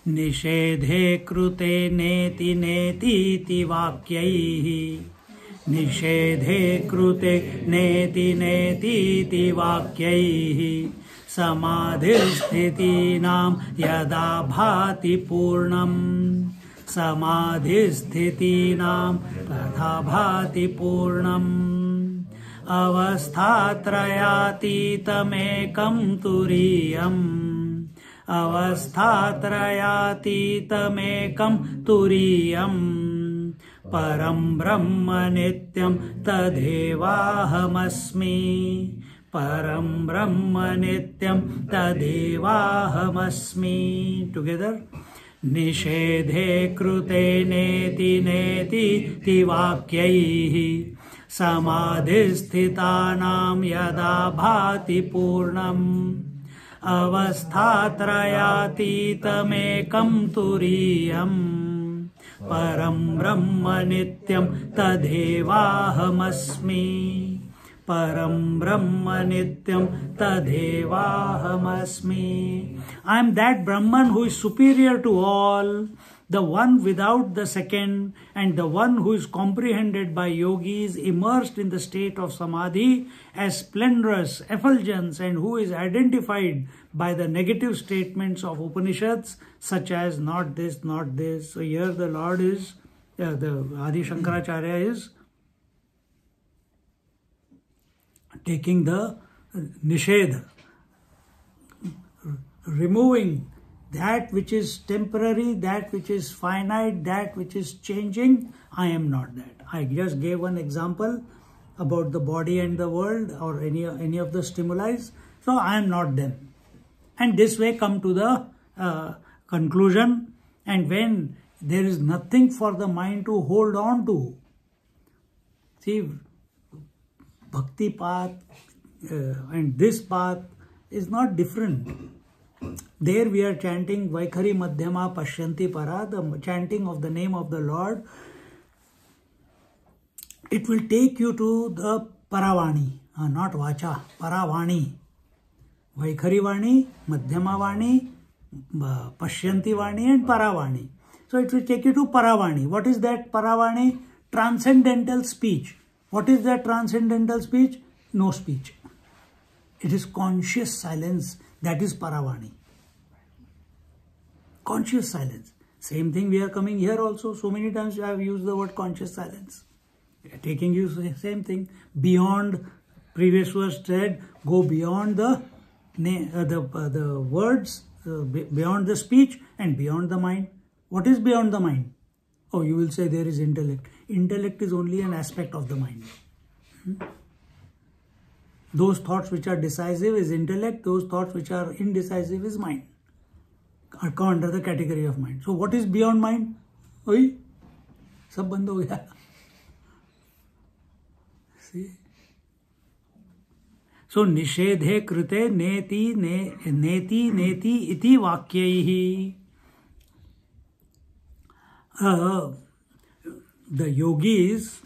Nishedhe krute neti neti ti vakyaihi. Nishedhe krute neti neti ti vakyaihi. Samadhisthiti-nam yada bhati purnam. Samadhisthiti-nam tadha bhati purnam. Avasthatrayatitamekam turiyam. Avasthatrayatitamekam turiyam. Param brahma nityam tadevahamasmi. Param brahma nityam tadevahamasmi. Together. Nishedhe krute neti neti ti vakyaihi. Samadhisthita-nam yada bhati purnam. Avasthatrayatitamekam turiyam. Param brahma nityam tadevahamasmi. Param brahma nityam tadevahamasmi. I am that Brahman who is superior to all, the one without the second, and the one who is comprehended by yogis immersed in the state of samadhi as splendorous effulgence, and who is identified by the negative statements of Upanishads such as not this, not this. So here the Lord is, the Adi Shankaracharya is taking the nishedha, removing that which is temporary, that which is finite, that which is changing. I am not that. I just gave one example about the body and the world, or any of the stimuli. So I am not them. And this way come to the conclusion. And when there is nothing for the mind to hold on to, see, bhakti path and this path is not different. There we are chanting Vaikhari Madhyama Pashyanti Para, the chanting of the name of the Lord. It will take you to the Paravani, not Vacha, Paravani. Vaikhari Vani, Madhyama Vani, Pashyanti Vani and Paravani. So it will take you to Paravani. What is that Paravani? Transcendental speech. What is that transcendental speech? No speech. It is conscious silence. That is Paravani. Conscious silence. Same thing we are coming here also. So many times I have used the word conscious silence. Taking you the same thing. Beyond, previous verse said, go beyond the words, beyond the speech and beyond the mind. What is beyond the mind? Oh, you will say there is intellect. Intellect is only an aspect of the mind. Those thoughts which are decisive is intellect. Those thoughts which are indecisive is mind. Are come under the category of mind. So what is beyond mind? Oi, sab band ho gaya. See? So nishedhe krute neti iti vakyaihi. The yogis,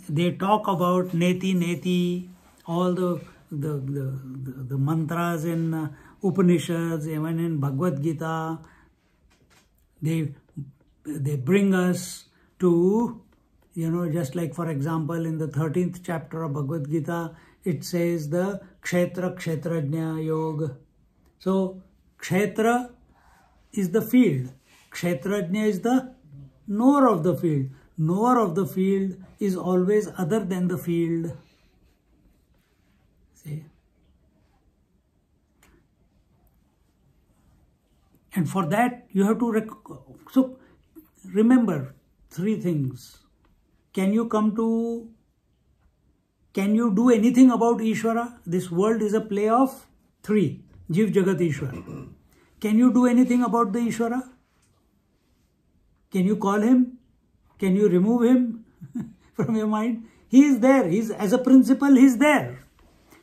they talk about neti, all the mantras in Upanishads, even in Bhagavad Gita, they bring us to, just like for example in the 13th chapter of Bhagavad Gita, it says the Kshetra Kshetrajna Yoga. So Kshetra is the field. Kshetrajna is the knower of the field. Knower of the field is always other than the field. See? And for that you have to so remember three things. Can you do anything about Ishvara? This world is a play of three. Jiv Jagat Ishwar. Can you do anything about the Ishvara? Can you call him? Can you remove him from your mind? He is there. As a principle, he is there.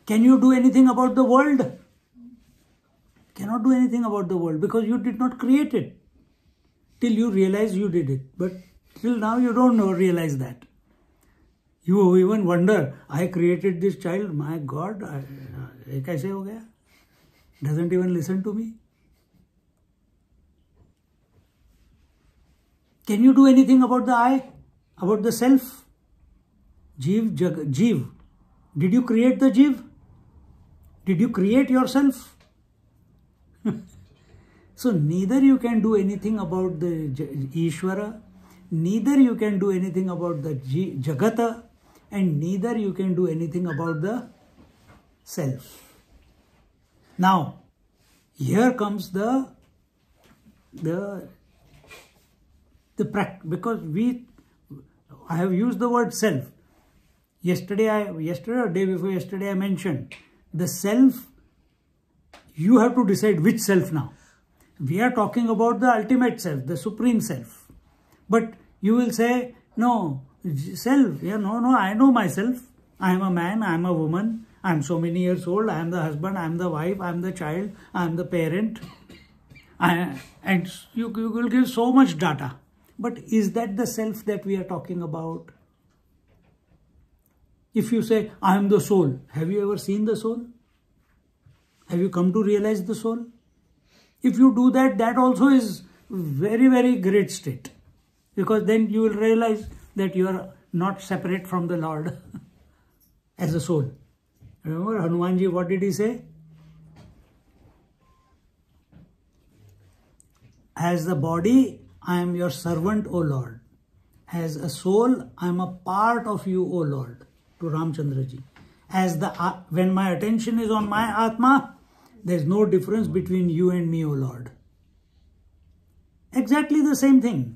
Can you do anything about the world? Cannot do anything about the world because you did not create it till you realize you did it. But till now you don't realize that. You even wonder, I created this child, my God, ये कैसे हो गया? Doesn't even listen to me. Can you do anything about the I? About the self? Jiv. Did you create the Jiv? Did you create yourself? So neither you can do anything about the Ishvara, neither you can do anything about the Jagata, and neither you can do anything about the self. Now, here comes the practice, because I have used the word self. Yesterday or day before yesterday I mentioned the self. You have to decide which self now. We are talking about the ultimate self, the supreme self. But you will say, no, self, no, I know myself. I am a man, I am a woman, I am so many years old, I am the husband, I am the wife, I am the child, I am the parent. And you will give so much data. But is that the self that we are talking about? If you say, I am the soul, have you ever seen the soul? Have you come to realize the soul? If you do that, that also is very, very great state. Because then you will realize that you are not separate from the Lord as a soul. Remember Hanumanji, what did he say? As the body, I am your servant, O Lord. As a soul, I am a part of you, O Lord, to Ramchandraji. When my attention is on my Atma, there is no difference between you and me, O Lord. Exactly the same thing.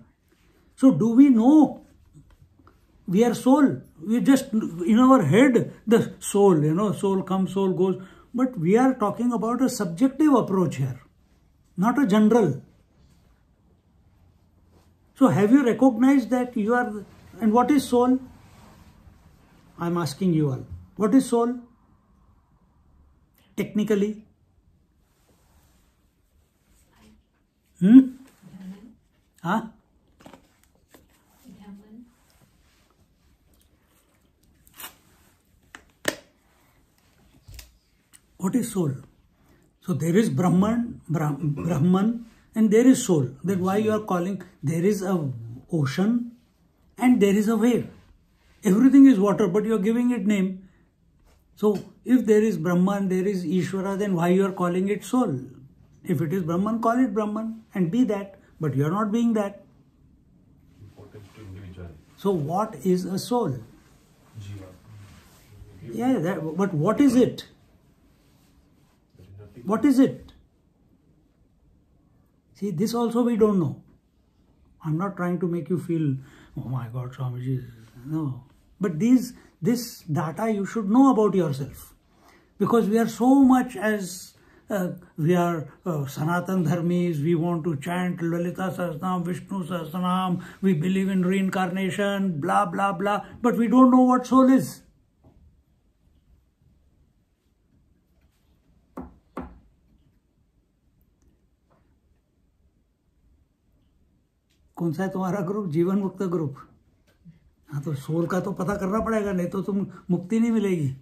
So do we know we are soul? We just, in our head, the soul, soul comes, soul goes. But we are talking about a subjective approach here, not a general. So have you recognized that you are, and what is soul? I am asking you all. What is soul? Technically? Huh? What is soul? So there is Brahman, and there is soul. Then why you are calling? There is a ocean and there is a wave. Everything is water, but you are giving it name. So if there is Brahman, there is Ishvara, then why you are calling it soul? If it is Brahman, call it Brahman and be that. But you are not being that. So what is a soul? Yeah, but what is it? What is it? See, this also we don't know. I'm not trying to make you feel, oh my God, Swamiji. No. But this data you should know about yourself. Because we are so much as, we are Sanatan Dharmis, we want to chant Lalita Sahasranam, Vishnu Sahasranam, we believe in reincarnation, blah, blah, blah. But we don't know what soul is. कौन सा है तुम्हारा group? जीवन मुक्त group. हाँ, तो soul का तो पता करना पड़ेगा, नहीं तो तुम मुक्ति नहीं मिलेगी.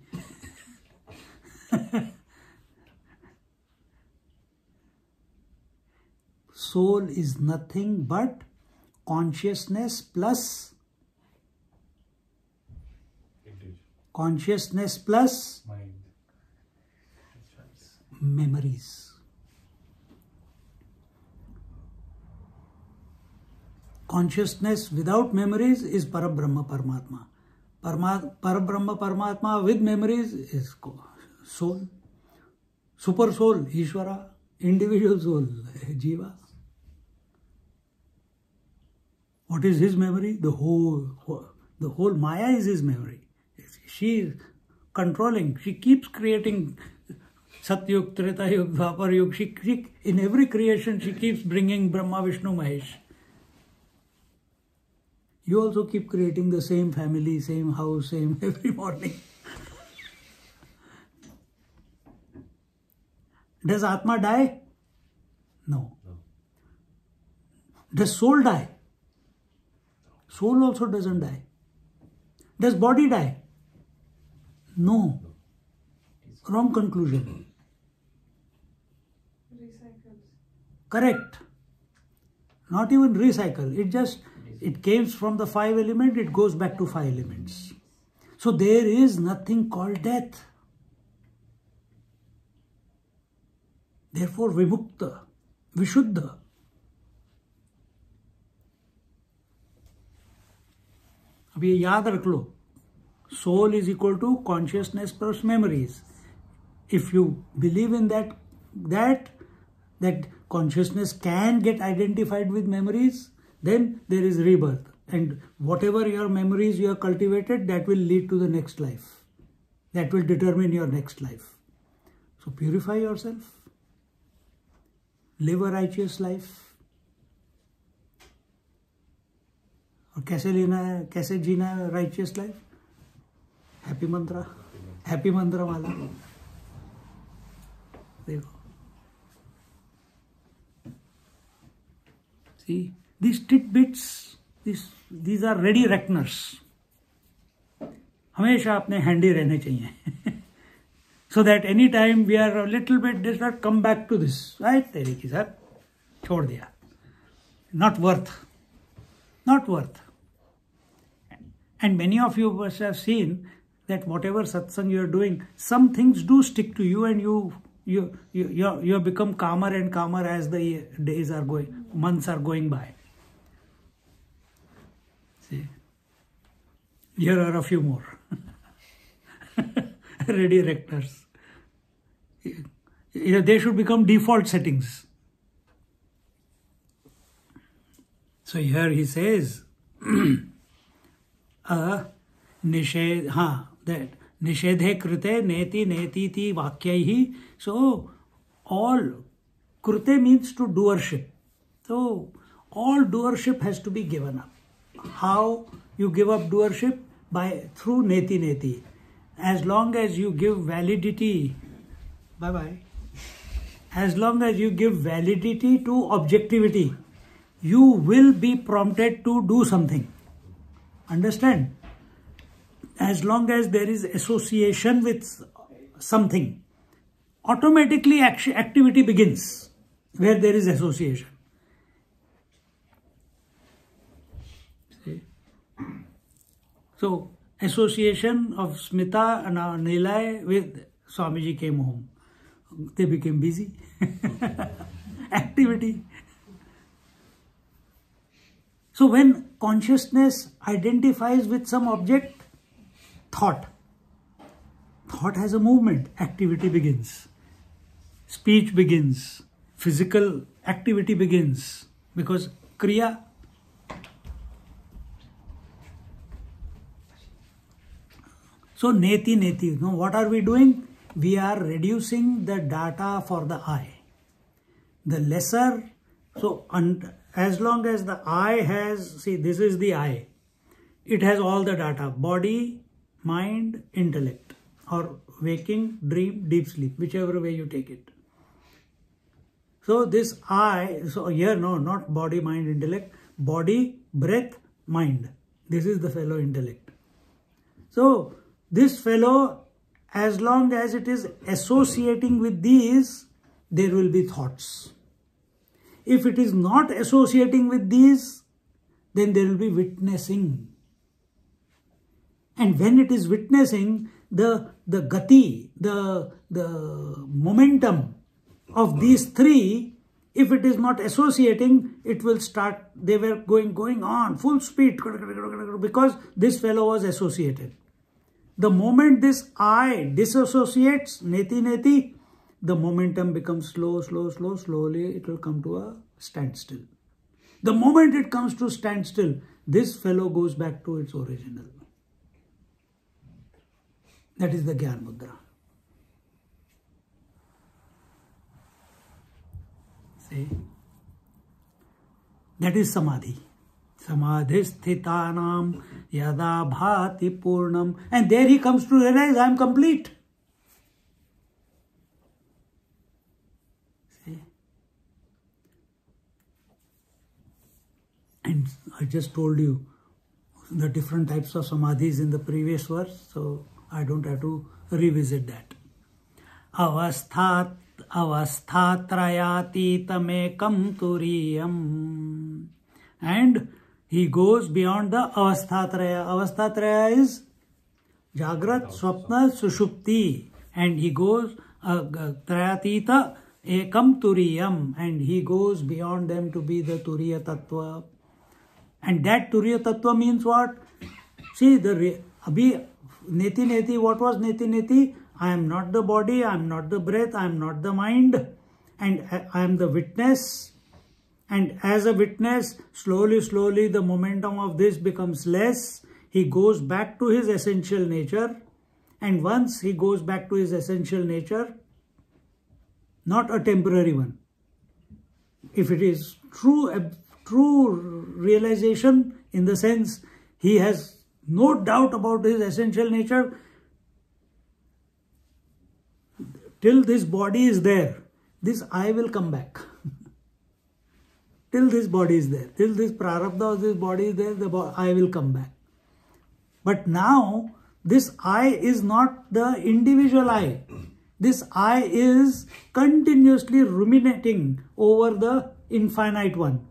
soul is nothing but consciousness plus Mind. memories. Consciousness without memories is Parabrahma Paramatma. Parabrahma Paramatma with memories is soul. Super soul, Ishvara. Individual soul, Jiva. What is his memory? The whole Maya is his memory. She is controlling. She keeps creating Satyug, Treta Yug, Dwapar Yug. She, in every creation, she keeps bringing Brahma, Vishnu, Mahesh. You also keep creating the same family, same house, same every morning. Does Atma die? No. Does soul die? Soul also doesn't die. Does body die? No. Wrong conclusion. Recycles. Correct. Not even recycle. It came from the 5 elements, it goes back to 5 elements. So there is nothing called death. Therefore, Vimukta, Vishuddha. अब ये याद रख लो. Soul is equal to consciousness plus memories. If you believe in that consciousness can get identified with memories, then there is rebirth. And whatever your memories you have cultivated, that will lead to the next life. That will determine your next life. So purify yourself. Live a righteous life. और कैसे लेना है, कैसे जीना है righteous life? Happy mantra. Happy mantra वाला. देखो. See, these tidbits, these are ready reckoners. हमेशा अपने handy रहने चाहिए. So that any time we are a little bit disturbed, come back to this. Right? तेरी की साहब छोड़ दिया. Not worth. Not worth. And many of you must have seen that whatever satsang you are doing, some things do stick to you, and you have become calmer and calmer as the days are going, months are going by. See, here are a few more. Ready rectors. They should become default settings. So here he says, that nishedhe krute neti netiti vakyaihi. So all krute means to doership. So all doership has to be given up. How you give up doership? Through neti neti. As long as you give validity, as long as you give validity to objectivity, you will be prompted to do something. Understand? As long as there is association with something, automatically activity begins where there is association. See? So, association of Smita and Neelai with Swamiji came home. They became busy. Activity. So when consciousness identifies with some object, thought has a movement, activity begins. Speech begins. Physical activity begins. Because Kriya. So neti neti. Now what are we doing? We are reducing the data for the eye. The lesser, so as long as the eye has, see, this is the eye. It has all the data, body, mind, intellect, or waking, dream, deep sleep, whichever way you take it. So this eye, so here no, not body, mind, intellect, body, breath, mind. This is the fellow intellect. So this fellow, as long as it is associating with these, there will be thoughts. If it is not associating with these, then there will be witnessing. And when it is witnessing, the gati, the momentum of these three, if it is not associating, it will start, they were going on full speed because this fellow was associated. The moment this I disassociates, neti neti, the momentum becomes slowly it will come to a standstill. The moment it comes to standstill, this fellow goes back to its original. That is the Gyan Mudra. See? That is Samadhi. Samadhi sthitanam yada bhati purnam. And there he comes to realize, I am complete. See? And I just told you the different types of Samadhis in the previous verse, so I don't have to revisit that. Avasthatrayatitamekam turiyam. And he goes beyond the avasthatraya. Avasthatraya is Jagrat, Swapna, Sushupti. And he goes Trayatita ekam turiyam. And he goes beyond them to be the Turiya Tattva. And that Turiya Tattva means what? See, Neti Neti, what was Neti Neti? I am not the body, I am not the breath, I am not the mind, and I am the witness. And as a witness, slowly the momentum of this becomes less. He goes back to his essential nature. And once he goes back to his essential nature, not a temporary one. If it is true realization, in the sense he has no doubt about his essential nature, till this body is there, this I will come back. Till this body is there, till this prarabdha of this body is there, I will come back. But now, this I is not the individual I. This I is continuously ruminating over the infinite one,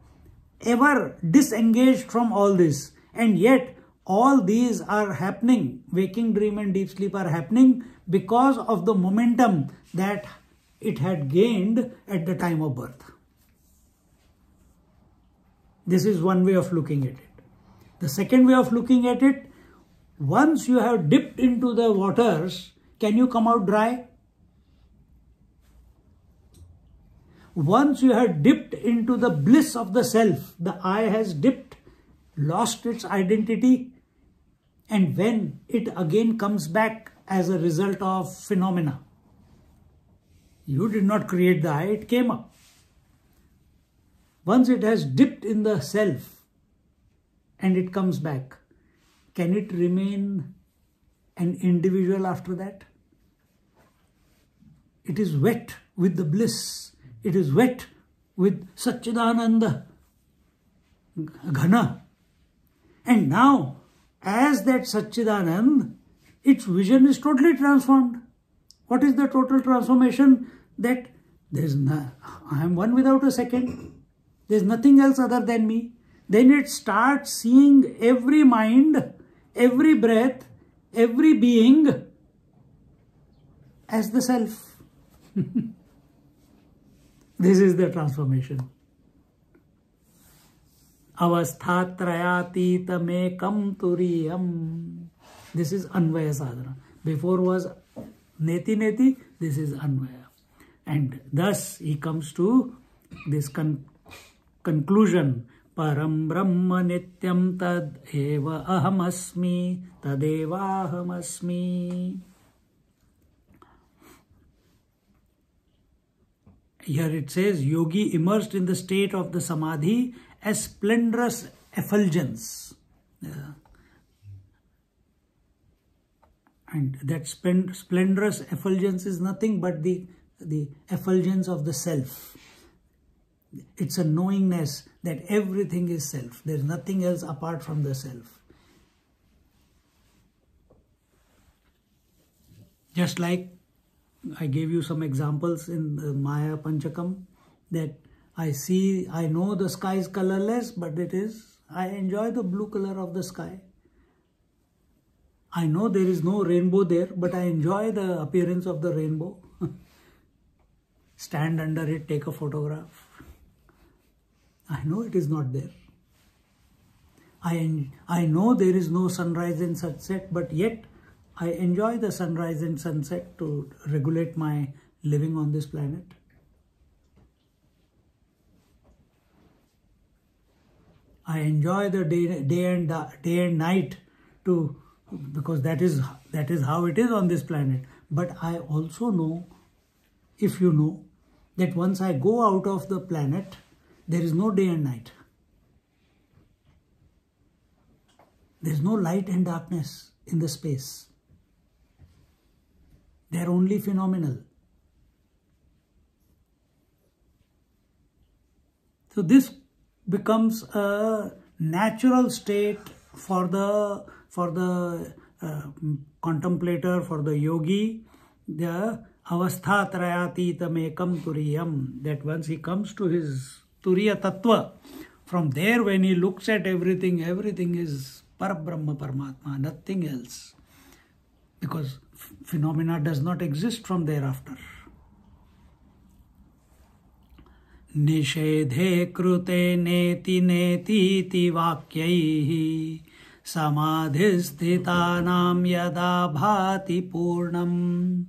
ever disengaged from all this. And yet, all these are happening, waking dream and deep sleep are happening because of the momentum that it had gained at the time of birth. This is one way of looking at it. The second way of looking at it, once you have dipped into the waters, can you come out dry? Once you have dipped into the bliss of the self, the I has dipped, lost its identity, and when it again comes back as a result of phenomena, you did not create the I, it came up. Once it has dipped in the self and it comes back, can it remain an individual after that? It is wet with the bliss. It is wet with Satchidananda Ghana. And now, as that Satchidanand, its vision is totally transformed. What is the total transformation? That I am one without a second. There is nothing else other than me. Then it starts seeing every mind, every breath, every being as the self. This is the transformation. Avasthatrayatitamekam turiyam. This is Anvaya sadhana. Before was Neti Neti, this is Anvaya. And thus he comes to this conclusion. Param Brahma Nityam Tad Eva Ahamasmi Tadeva Ahamasmi. Here it says, yogi immersed in the state of the samadhi as splendorous effulgence. And that splendorous effulgence is nothing but the effulgence of the self. It's a knowingness that everything is self. There is nothing else apart from the self. Just like I gave you some examples in the Maya Panchakam, that I know the sky is colorless, but I enjoy the blue color of the sky. I know there is no rainbow there, but I enjoy the appearance of the rainbow. Stand under it, take a photograph. I know it is not there. I know there is no sunrise and sunset, but yet I enjoy the sunrise and sunset to regulate my living on this planet. I enjoy the day and night because that is how it is on this planet. But I also know, if you know, that once I go out of the planet, there is no day and night. There is no light and darkness in the space. They are only phenomenal. So this becomes a natural state for the contemplator, for the yogi, the avastha trayatitam ekam turiyam, that once he comes to his turiya tattva, from there when he looks at everything is Parabrahma Paramatma, nothing else. Because phenomena does not exist from thereafter. Nishedhe krute neti neti ti vakyaihi samadhisthithanam yada bhati purnam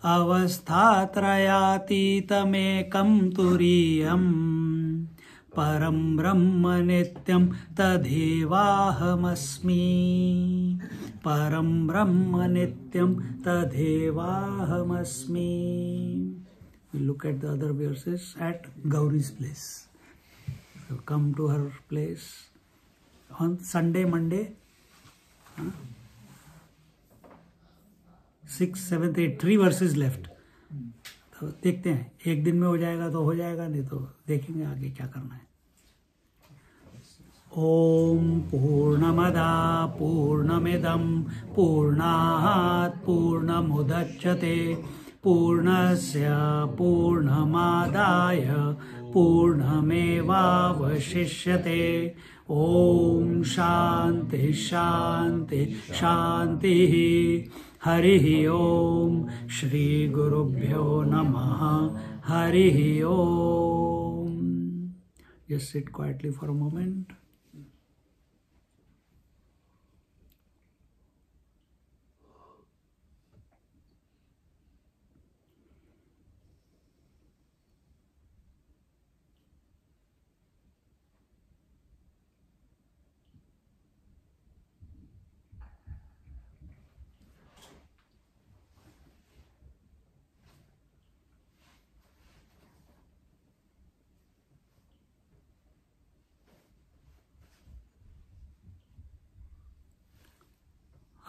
avasthatrayatitamekam turiyam param brahma nityam tadhevahamasmi param brahma nityam tadhevahamasmi. We look at the other verses at Gauri's place. So come to her place on Sunday, Monday, 6, 7, 8, 3 verses left. तो देखते हैं, एक दिन में हो जाएगा तो हो जाएगा, नहीं तो देखेंगे आगे क्या करना है. ओम पूर्णमदा पूर्णमिदं पूर्णात् पूर्णमुदच्यते पूर्णस्य पूर्णमादाय पूर्णमेवावशिष्यते. ओम शांति शांति शांतिः. हरिः ओम. श्री गुरुभ्यो नमः. हरिः ओम. Just sit quietly for a moment.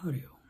Hari Om.